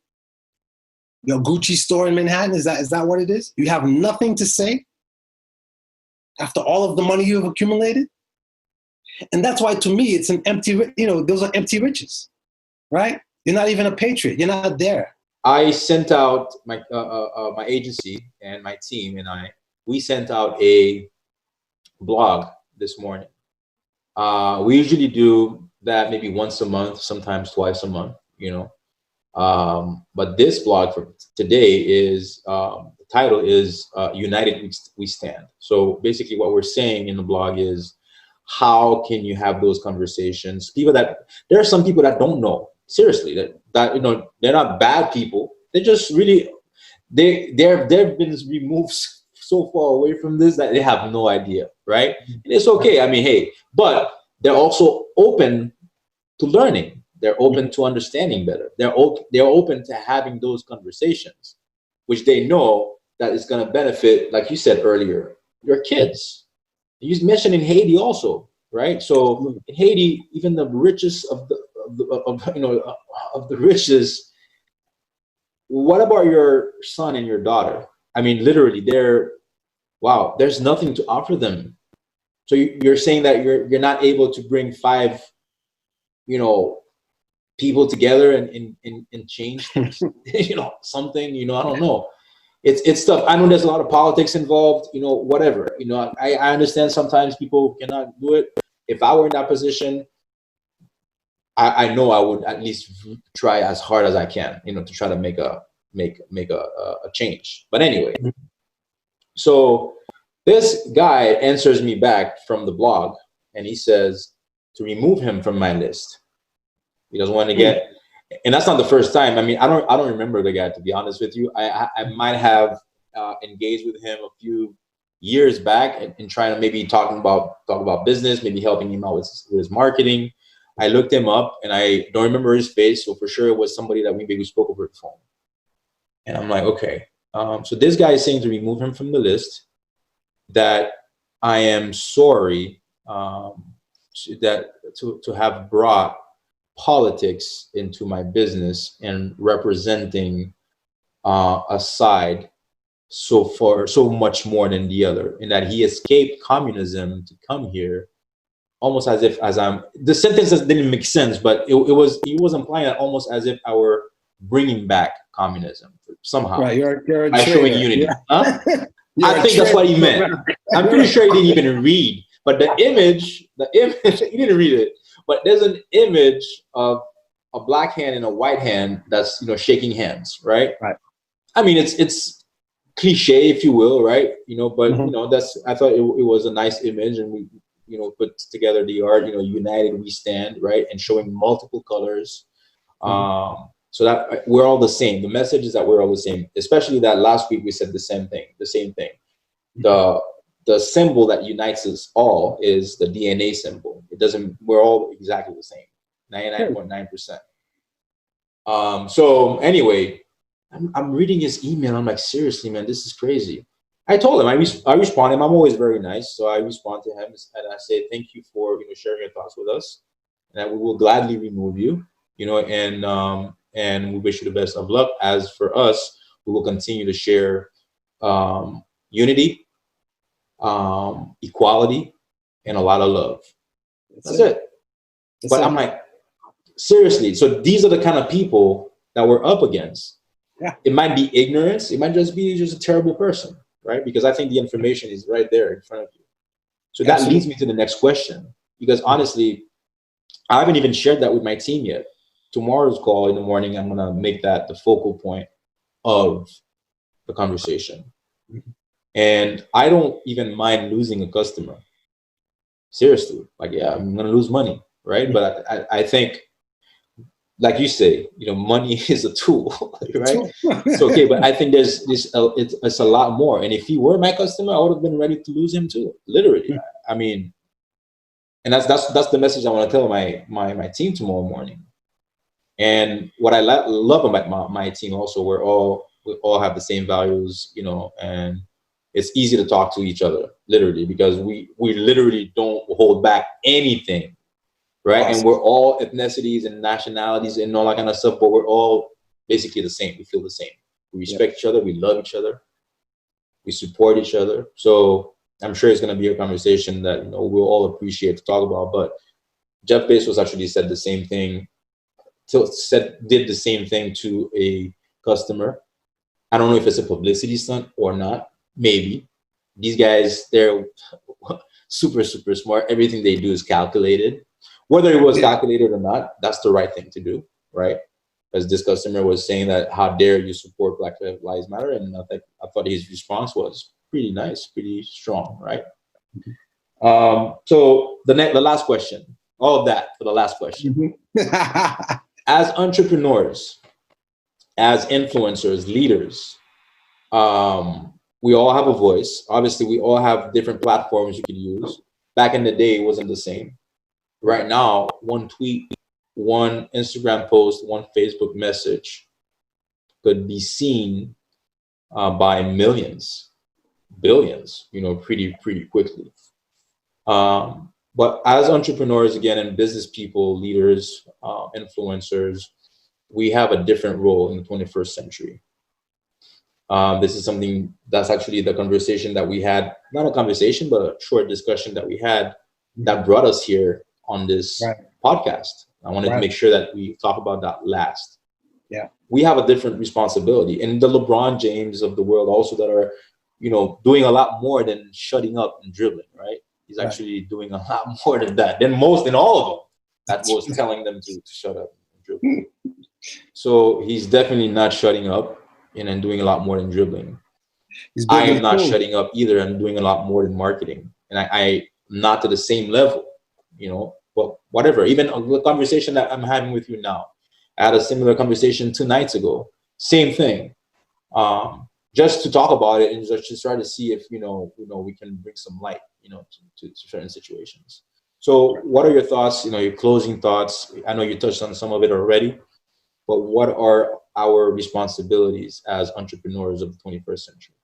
your Gucci store in Manhattan. Is that what it is? You have nothing to say after all of the money you've accumulated? And that's why, to me, it's an empty, those are empty riches, right? You're not even a patriot. You're not there. I sent out my agency and my team and we sent out a blog this morning. We usually do that maybe once a month, sometimes twice a month, but this blog for today is, the title is United We Stand. So basically what we're saying in the blog is, how can you have those conversations? There are some people that don't know, seriously, that they're not bad people. They're just really, they've been removed so far away from this that they have no idea, right? And it's okay. I mean, hey, but they're also open to learning. They're open to understanding better. They're open to having those conversations, which they know that is going to benefit, like you said earlier, your kids. You mentioned in Haiti also, right? So in Haiti, even the richest of the richest. What about your son and your daughter? I mean, literally, there's nothing to offer them. So you're saying that you're not able to bring 5, people together and change, something. I don't know. It's tough. I know there's a lot of politics involved, whatever. I understand sometimes people cannot do it. If I were in that position, I know I would at least try as hard as I can, to try to make a change. But anyway, so this guy answers me back from the blog and he says to remove him from my list. He doesn't want to get. And that's not the first time. I mean, I don't remember the guy, to be honest with you. I might have engaged with him a few years back and trying to maybe talk about business, maybe helping him out with his marketing. I looked him up and I don't remember his face, so for sure it was somebody that maybe we spoke over the phone. And I'm like, okay. So this guy is saying to remove him from the list. That I am sorry that to have brought politics into my business and representing a side so much more than the other, and that he escaped communism to come here, almost as if the sentence didn't make sense, but he was implying that almost as if I were bringing back communism somehow, right? You're a by showing unity. Yeah. Huh? I think that's what he meant. I'm pretty sure he didn't even read, but the image, he didn't read it. But there's an image of a black hand and a white hand that's shaking hands, right? Right. I mean, it's cliche, if you will, right? But I thought it was a nice image, and we put together the art, United We Stand, right, and showing multiple colors, so that we're all the same. The message is that we're all the same. Especially that last week we said the same thing. The symbol that unites us all is the DNA symbol. It doesn't. We're all exactly the same, 99.9%. So anyway, I'm reading his email. I'm like, seriously, man, this is crazy. I told him, I respond to him. I'm always very nice. So I respond to him and I say, thank you for sharing your thoughts with us. And that we will gladly remove you, and we wish you the best of luck. As for us, we will continue to share unity, equality, and a lot of love. That's it. But I'm like, seriously, so these are the kind of people that we're up against. Yeah. It might be ignorance. It might just be a terrible person, right? Because I think the information is right there in front of you. So that leads me to the next question. Because honestly, I haven't even shared that with my team yet. Tomorrow's call in the morning, I'm going to make that the focal point of the conversation. And I don't even mind losing a customer. seriously, like, yeah, I'm gonna lose money, right? But I think, like you say, money is a tool, right? It's okay, but I think there's this. It's a lot more. And if he were my customer, I would have been ready to lose him too, literally. I mean, and that's the message I want to tell my team tomorrow morning. And what I love about my team also, we all have the same values, and it's easy to talk to each other, literally, because we literally don't hold back anything, right? Awesome. And we're all ethnicities and nationalities and all that kind of stuff, but we're all basically the same. We feel the same. We respect each other. We love each other. We support each other. So I'm sure it's going to be a conversation that we'll all appreciate to talk about. But Jeff Bezos actually said the same thing. Did the same thing to a customer. I don't know if it's a publicity stunt or not. Maybe. These guys, they're super, super smart. Everything they do is calculated. Whether it was calculated or not, that's the right thing to do, right? Because this customer was saying that, how dare you support Black Lives Matter? And I thought his response was pretty nice, pretty strong, right? So the last question, all of that for the last question. As entrepreneurs, as influencers, leaders, we all have a voice. Obviously, we all have different platforms you can use. Back in the day, it wasn't the same. Right now, one tweet, one Instagram post, one Facebook message could be seen by millions, billions, pretty quickly. But as entrepreneurs, again, and business people, leaders, influencers, we have a different role in the 21st century. This is something that's actually the conversation that we had, not a conversation, but a short discussion that we had that brought us here on this podcast. I wanted to make sure that we talk about that last. Yeah. We have a different responsibility. And the LeBron James of the world also that are, doing a lot more than shutting up and dribbling, right? He's actually doing a lot more than that, than all of them that was telling them to shut up and dribble. So he's definitely not shutting up and doing a lot more than dribbling. I am not shutting up either. I'm doing a lot more than marketing. And I not to the same level, but whatever. Even the conversation that I'm having with you now, I had a similar conversation 2 nights ago. Same thing. Just to talk about it and just to try to see if, we can bring some light, to certain situations. So what are your thoughts, your closing thoughts? I know you touched on some of it already, but what are our responsibilities as entrepreneurs of the 21st century?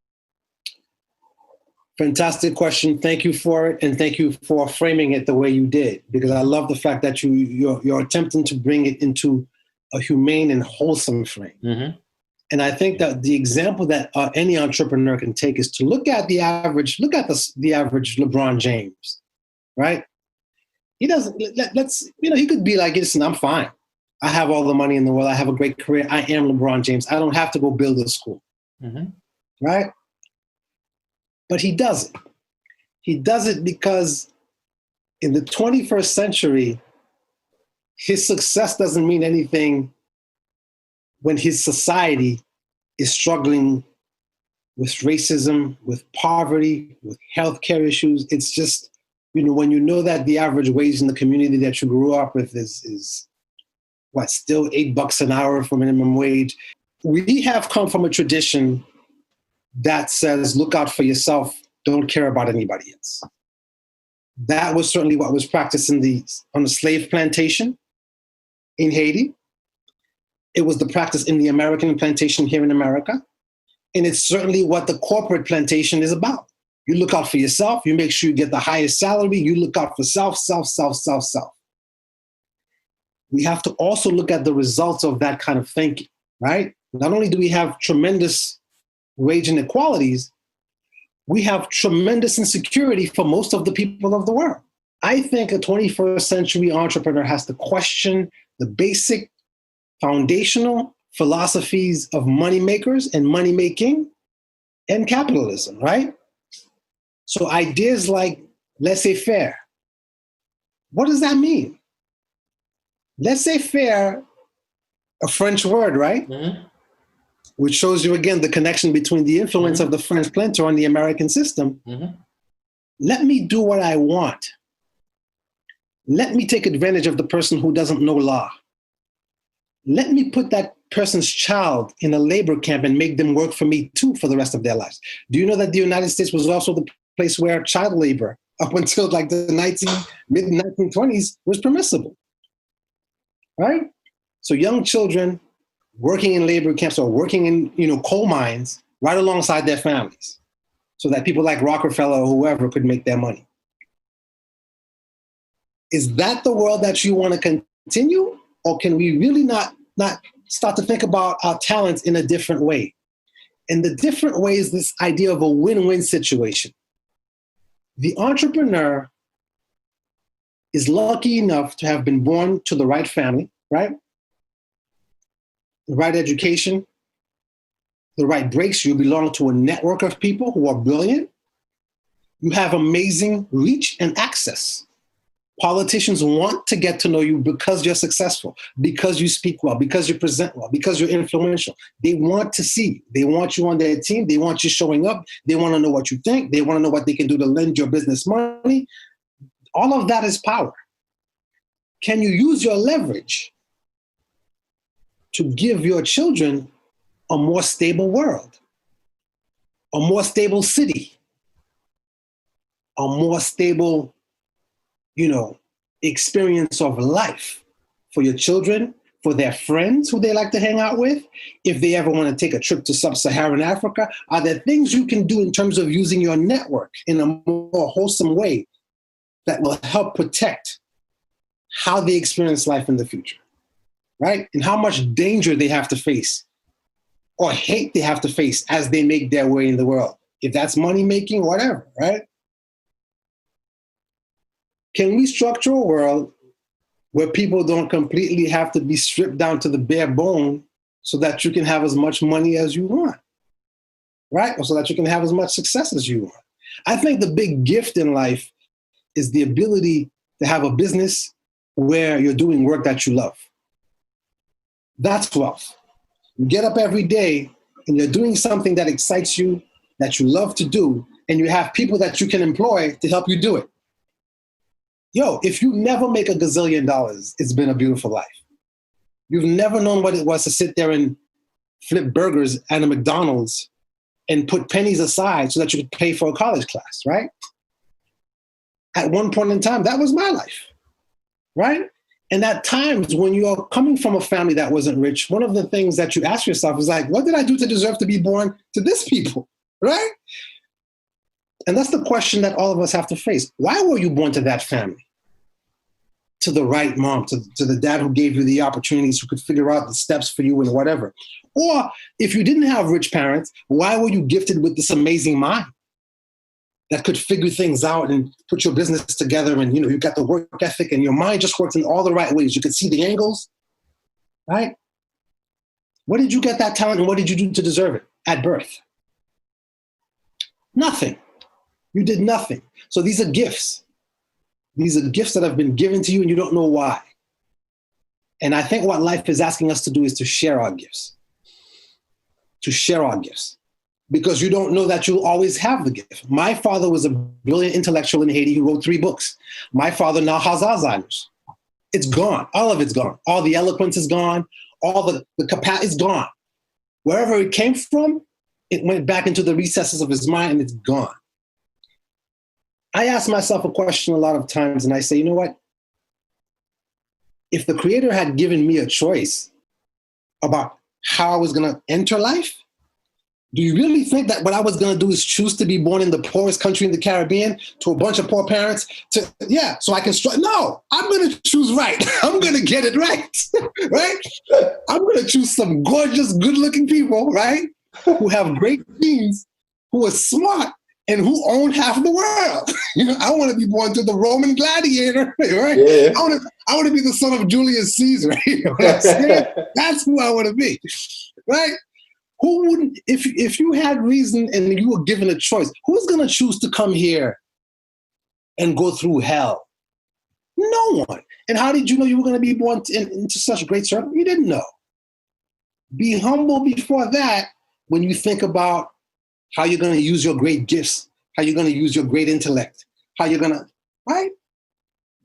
Fantastic question. Thank you for it. And thank you for framing it the way you did, because I love the fact that you're attempting to bring it into a humane and wholesome frame. Mm-hmm. And I think that the example that any entrepreneur can take is to look at the average LeBron James, right? He doesn't, he could be like, listen, I'm fine. I have all the money in the world. I have a great career. I am LeBron James. I don't have to go build a school, right? But he doesn't. He does it because in the 21st century, his success doesn't mean anything when his society is struggling with racism, with poverty, with healthcare issues. It's just, when you know that the average wage in the community that you grew up with is still $8 an hour for minimum wage. We have come from a tradition that says, look out for yourself, don't care about anybody else. That was certainly what was practiced on the slave plantation in Haiti. It was the practice in the American plantation here in America. And it's certainly what the corporate plantation is about. You look out for yourself, you make sure you get the highest salary, you look out for self. We have to also look at the results of that kind of thinking, right? Not only do we have tremendous wage inequalities, we have tremendous insecurity for most of the people of the world. I think a 21st century entrepreneur has to question the basic foundational philosophies of money makers and money making and capitalism, right? So ideas like laissez-faire, what does that mean? Laissez-faire, a French word, right? Mm-hmm. Which shows you again the connection between the influence of the French planter on the American system. Mm-hmm. Let me do what I want. Let me take advantage of the person who doesn't know law. Let me put that person's child in a labor camp and make them work for me too for the rest of their lives. Do you know that the United States was also the place where child labor up until like the mid 1920s was permissible, right? So young children working in labor camps or working in coal mines right alongside their families so that people like Rockefeller or whoever could make their money. Is that the world that you want to continue? Or can we really not start to think about our talents in a different way? And the different way is this idea of a win-win situation. The entrepreneur is lucky enough to have been born to the right family, right? The right education, the right breaks. You belong to a network of people who are brilliant. You have amazing reach and access. Politicians want to get to know you because you're successful, because you speak well, because you present well, because you're influential. They want to see you. They want you on their team. They want you showing up. They want to know what you think. They want to know what they can do to lend your business money. All of that is power. Can you use your leverage to give your children a more stable world, a more stable city, a more stable experience of life for your children, for their friends who they like to hang out with? If they ever want to take a trip to sub-Saharan Africa, are there things you can do in terms of using your network in a more wholesome way that will help protect how they experience life in the future, right? And how much danger they have to face or hate they have to face as they make their way in the world. If that's money making, whatever, right? Can we structure a world where people don't completely have to be stripped down to the bare bone so that you can have as much money as you want, right? Or so that you can have as much success as you want? I think the big gift in life is the ability to have a business where you're doing work that you love. That's wealth. You get up every day and you're doing something that excites you, that you love to do, and you have people that you can employ to help you do it. Yo, if you never make $1 gazillion, it's been a beautiful life. You've never known what it was to sit there and flip burgers at a McDonald's and put pennies aside so that you could pay for a college class, right? At one point in time, that was my life, right? And at times when you're coming from a family that wasn't rich, one of the things that you ask yourself is like, what did I do to deserve to be born to this people, right? And that's the question that all of us have to face. Why were you born to that family? To the right mom, to the dad who gave you the opportunities, who could figure out the steps for you and whatever. Or if you didn't have rich parents, why were you gifted with this amazing mind that could figure things out and put your business together, and you got the work ethic and your mind just works in all the right ways. You could see the angles, right? What did you get that talent and what did you do to deserve it at birth? Nothing. You did nothing. So these are gifts. These are gifts that have been given to you and you don't know why. And I think what life is asking us to do is to share our gifts. To share our gifts. Because you don't know that you'll always have the gift. My father was a brilliant intellectual in Haiti who wrote 3 books. My father now has Alzheimer's. It's gone. All of it's gone. All the eloquence is gone. All the capacity is gone. Wherever it came from, it went back into the recesses of his mind and it's gone. I ask myself a question a lot of times and I say, you know what? If the Creator had given me a choice about how I was going to enter life, do you really think that what I was going to do is choose to be born in the poorest country in the Caribbean to a bunch of poor parents? So I can no, I'm going to choose right. I'm going to get it right, right? I'm going to choose some gorgeous, good-looking people, right? Who have great genes, who are smart, and who own half the world. I want to be born to the Roman gladiator, right? Yeah. I want to be the son of Julius Caesar. You know what I'm saying? That's who I want to be, right? Who wouldn't, if you had reason and you were given a choice, who's going to choose to come here and go through hell? No one. And how did you know you were going to be born into such great circle? You didn't know. Be humble before that when you think about how you're going to use your great gifts, how you're going to use your great intellect, how you're going to, right?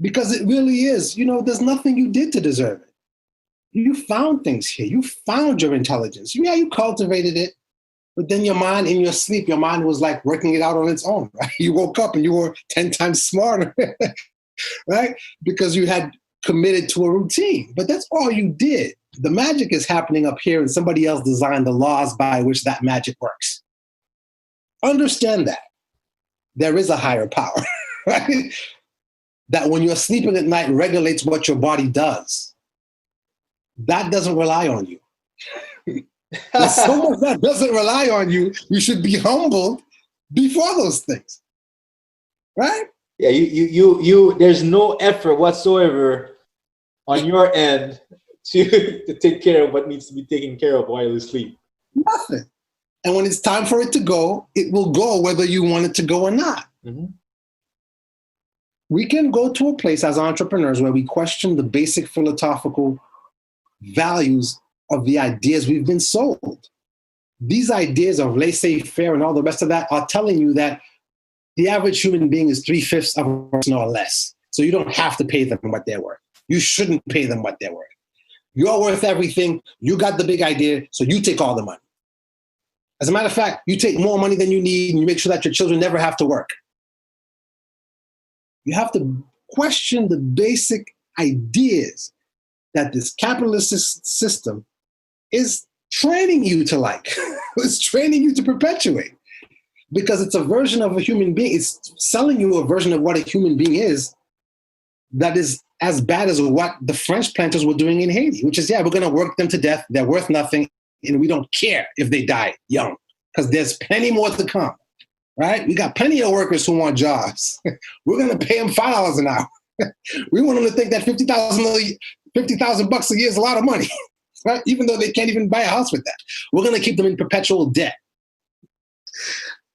Because it really is. There's nothing you did to deserve it. You found things here. You found your intelligence. Yeah, you cultivated it, but then your mind, in your sleep, your mind was like working it out on its own, right? You woke up and you were 10 times smarter, right? Because you had committed to a routine. But that's all you did. The magic is happening up here, and somebody else designed the laws by which that magic works. Understand that. There is a higher power, right? That when you're sleeping at night regulates what your body does. That doesn't rely on you. There's so much that doesn't rely on you. You should be humbled before those things, right? Yeah, you. There's no effort whatsoever on your end to take care of what needs to be taken care of while you sleep. Nothing. And when it's time for it to go, it will go whether you want it to go or not. Mm-hmm. We can go to a place as entrepreneurs where we question the basic philosophical values of the ideas we've been sold. These ideas of laissez-faire and all the rest of that are telling you that the average human being is 3/5 of a person or less. So you don't have to pay them what they're worth. You shouldn't pay them what they're worth. You're worth everything. You got the big idea, so you take all the money. As a matter of fact, you take more money than you need and you make sure that your children never have to work. You have to question the basic ideas that this capitalist system is training you to like. It's training you to perpetuate. Because it's a version of a human being. It's selling you a version of what a human being is that is as bad as what the French planters were doing in Haiti, which is, yeah, we're going to work them to death. They're worth nothing. And we don't care if they die young because there's plenty more to come, right? We got plenty of workers who want jobs. We're going to pay them $5 an hour. We want them to think that $50,000 a year is a lot of money, right? Even though they can't even buy a house with that. We're going to keep them in perpetual debt.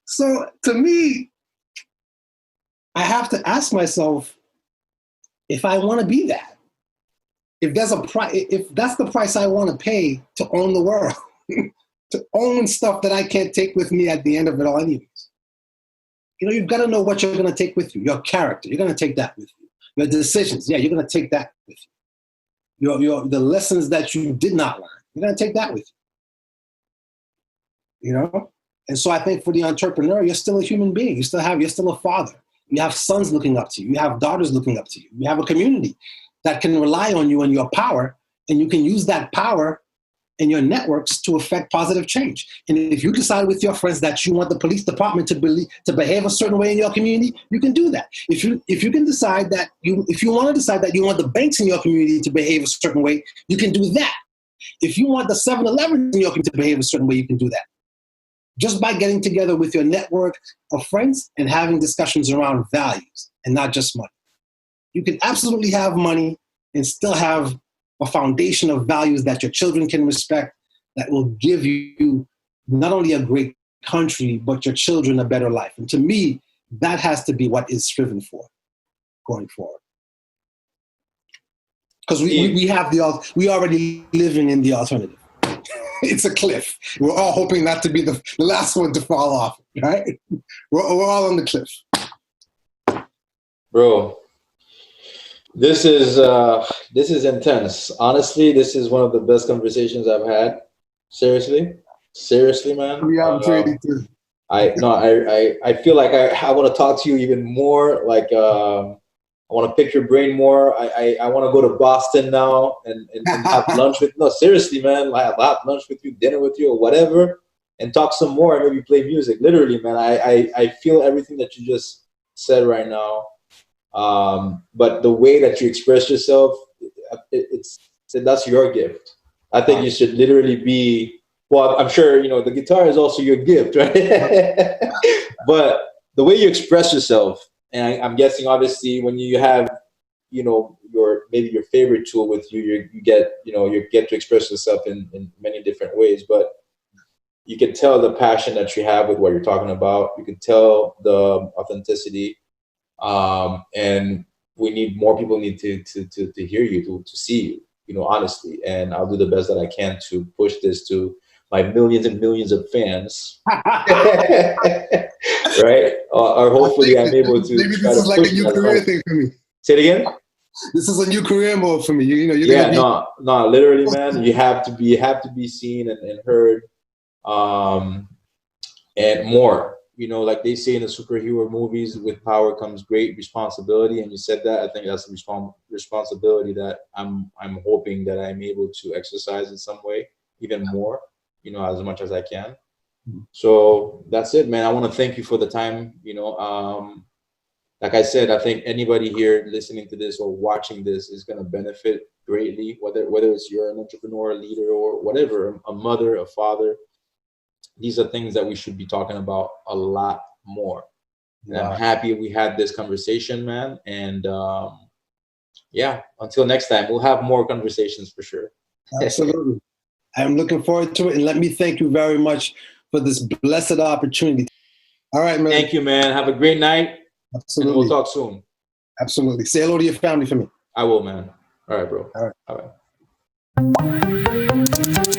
So to me, I have to ask myself if I want to be that. If there's if that's the price I want to pay to own the world, to own stuff that I can't take with me at the end of it all anyways. You've got to know what you're going to take with you. Your character, you're going to take that with you. Your decisions, yeah, you're going to take that with you. The lessons that you did not learn, you're going to take that with you. And so I think for the entrepreneur, you're still a human being. You're still a father. You have sons looking up to you. You have daughters looking up to you. You have a community that can rely on you and your power, and you can use that power and your networks to affect positive change. And if you decide with your friends that you want the police department to behave a certain way in your community, you can do that. If you can decide that if you want to decide that you want the banks in your community to behave a certain way, you can do that. If you want the 7-Elevens in your community to behave a certain way, you can do that. Just by getting together with your network of friends and having discussions around values and not just money. You can absolutely have money and still have a foundation of values that your children can respect, that will give you not only a great country, but your children a better life. And to me, that has to be what is striven for going forward. Because we already living in the alternative. It's a cliff. We're all hoping not to be the last one to fall off, right? We're all on the cliff. Bro, this is intense. Honestly, this is one of the best conversations I've had. Seriously, man. Yeah, I'm pretty too. I feel like I want to talk to you even more. Like I want to pick your brain more. I want to go to Boston now and have lunch with. No, seriously, man. Have lunch with you, dinner with you, or whatever, and talk some more. And maybe play music. Literally, man. I feel everything that you just said right now. But the way that you express yourself, that's your gift. I think you should literally be. Well, I'm sure the guitar is also your gift, right? But the way you express yourself. And I'm guessing, obviously, when you have, your favorite tool with you, you get to express yourself in many different ways. But you can tell the passion that you have with what you're talking about. You can tell the authenticity, and more people need to hear you, to see you, honestly. And I'll do the best that I can to push this to my millions and millions of fans. Right? Or hopefully I'm able to. Maybe this is like a new career thing for me. Say it again. This is a new career mode for me. You're Yeah, gonna be. no, literally, man. You have to be seen and heard, and more. Like they say in the superhero movies, with power comes great responsibility. And you said that. I think that's a responsibility that I'm hoping that I'm able to exercise in some way, even more. As much as I can. So that's it, man. I want to thank you for the time. Like I said, I think anybody here listening to this or watching this is going to benefit greatly, whether it's you're an entrepreneur, a leader, or whatever, a mother, a father. These are things that we should be talking about a lot more. And I'm happy we had this conversation, man. And yeah, until next time, we'll have more conversations for sure. Absolutely. I'm looking forward to it. And let me thank you very much for this blessed opportunity. All right, man. Thank you, man. Have a great night. Absolutely. And we'll talk soon. Absolutely. Say hello to your family for me. I will, man. All right, bro. All right. Bye-bye.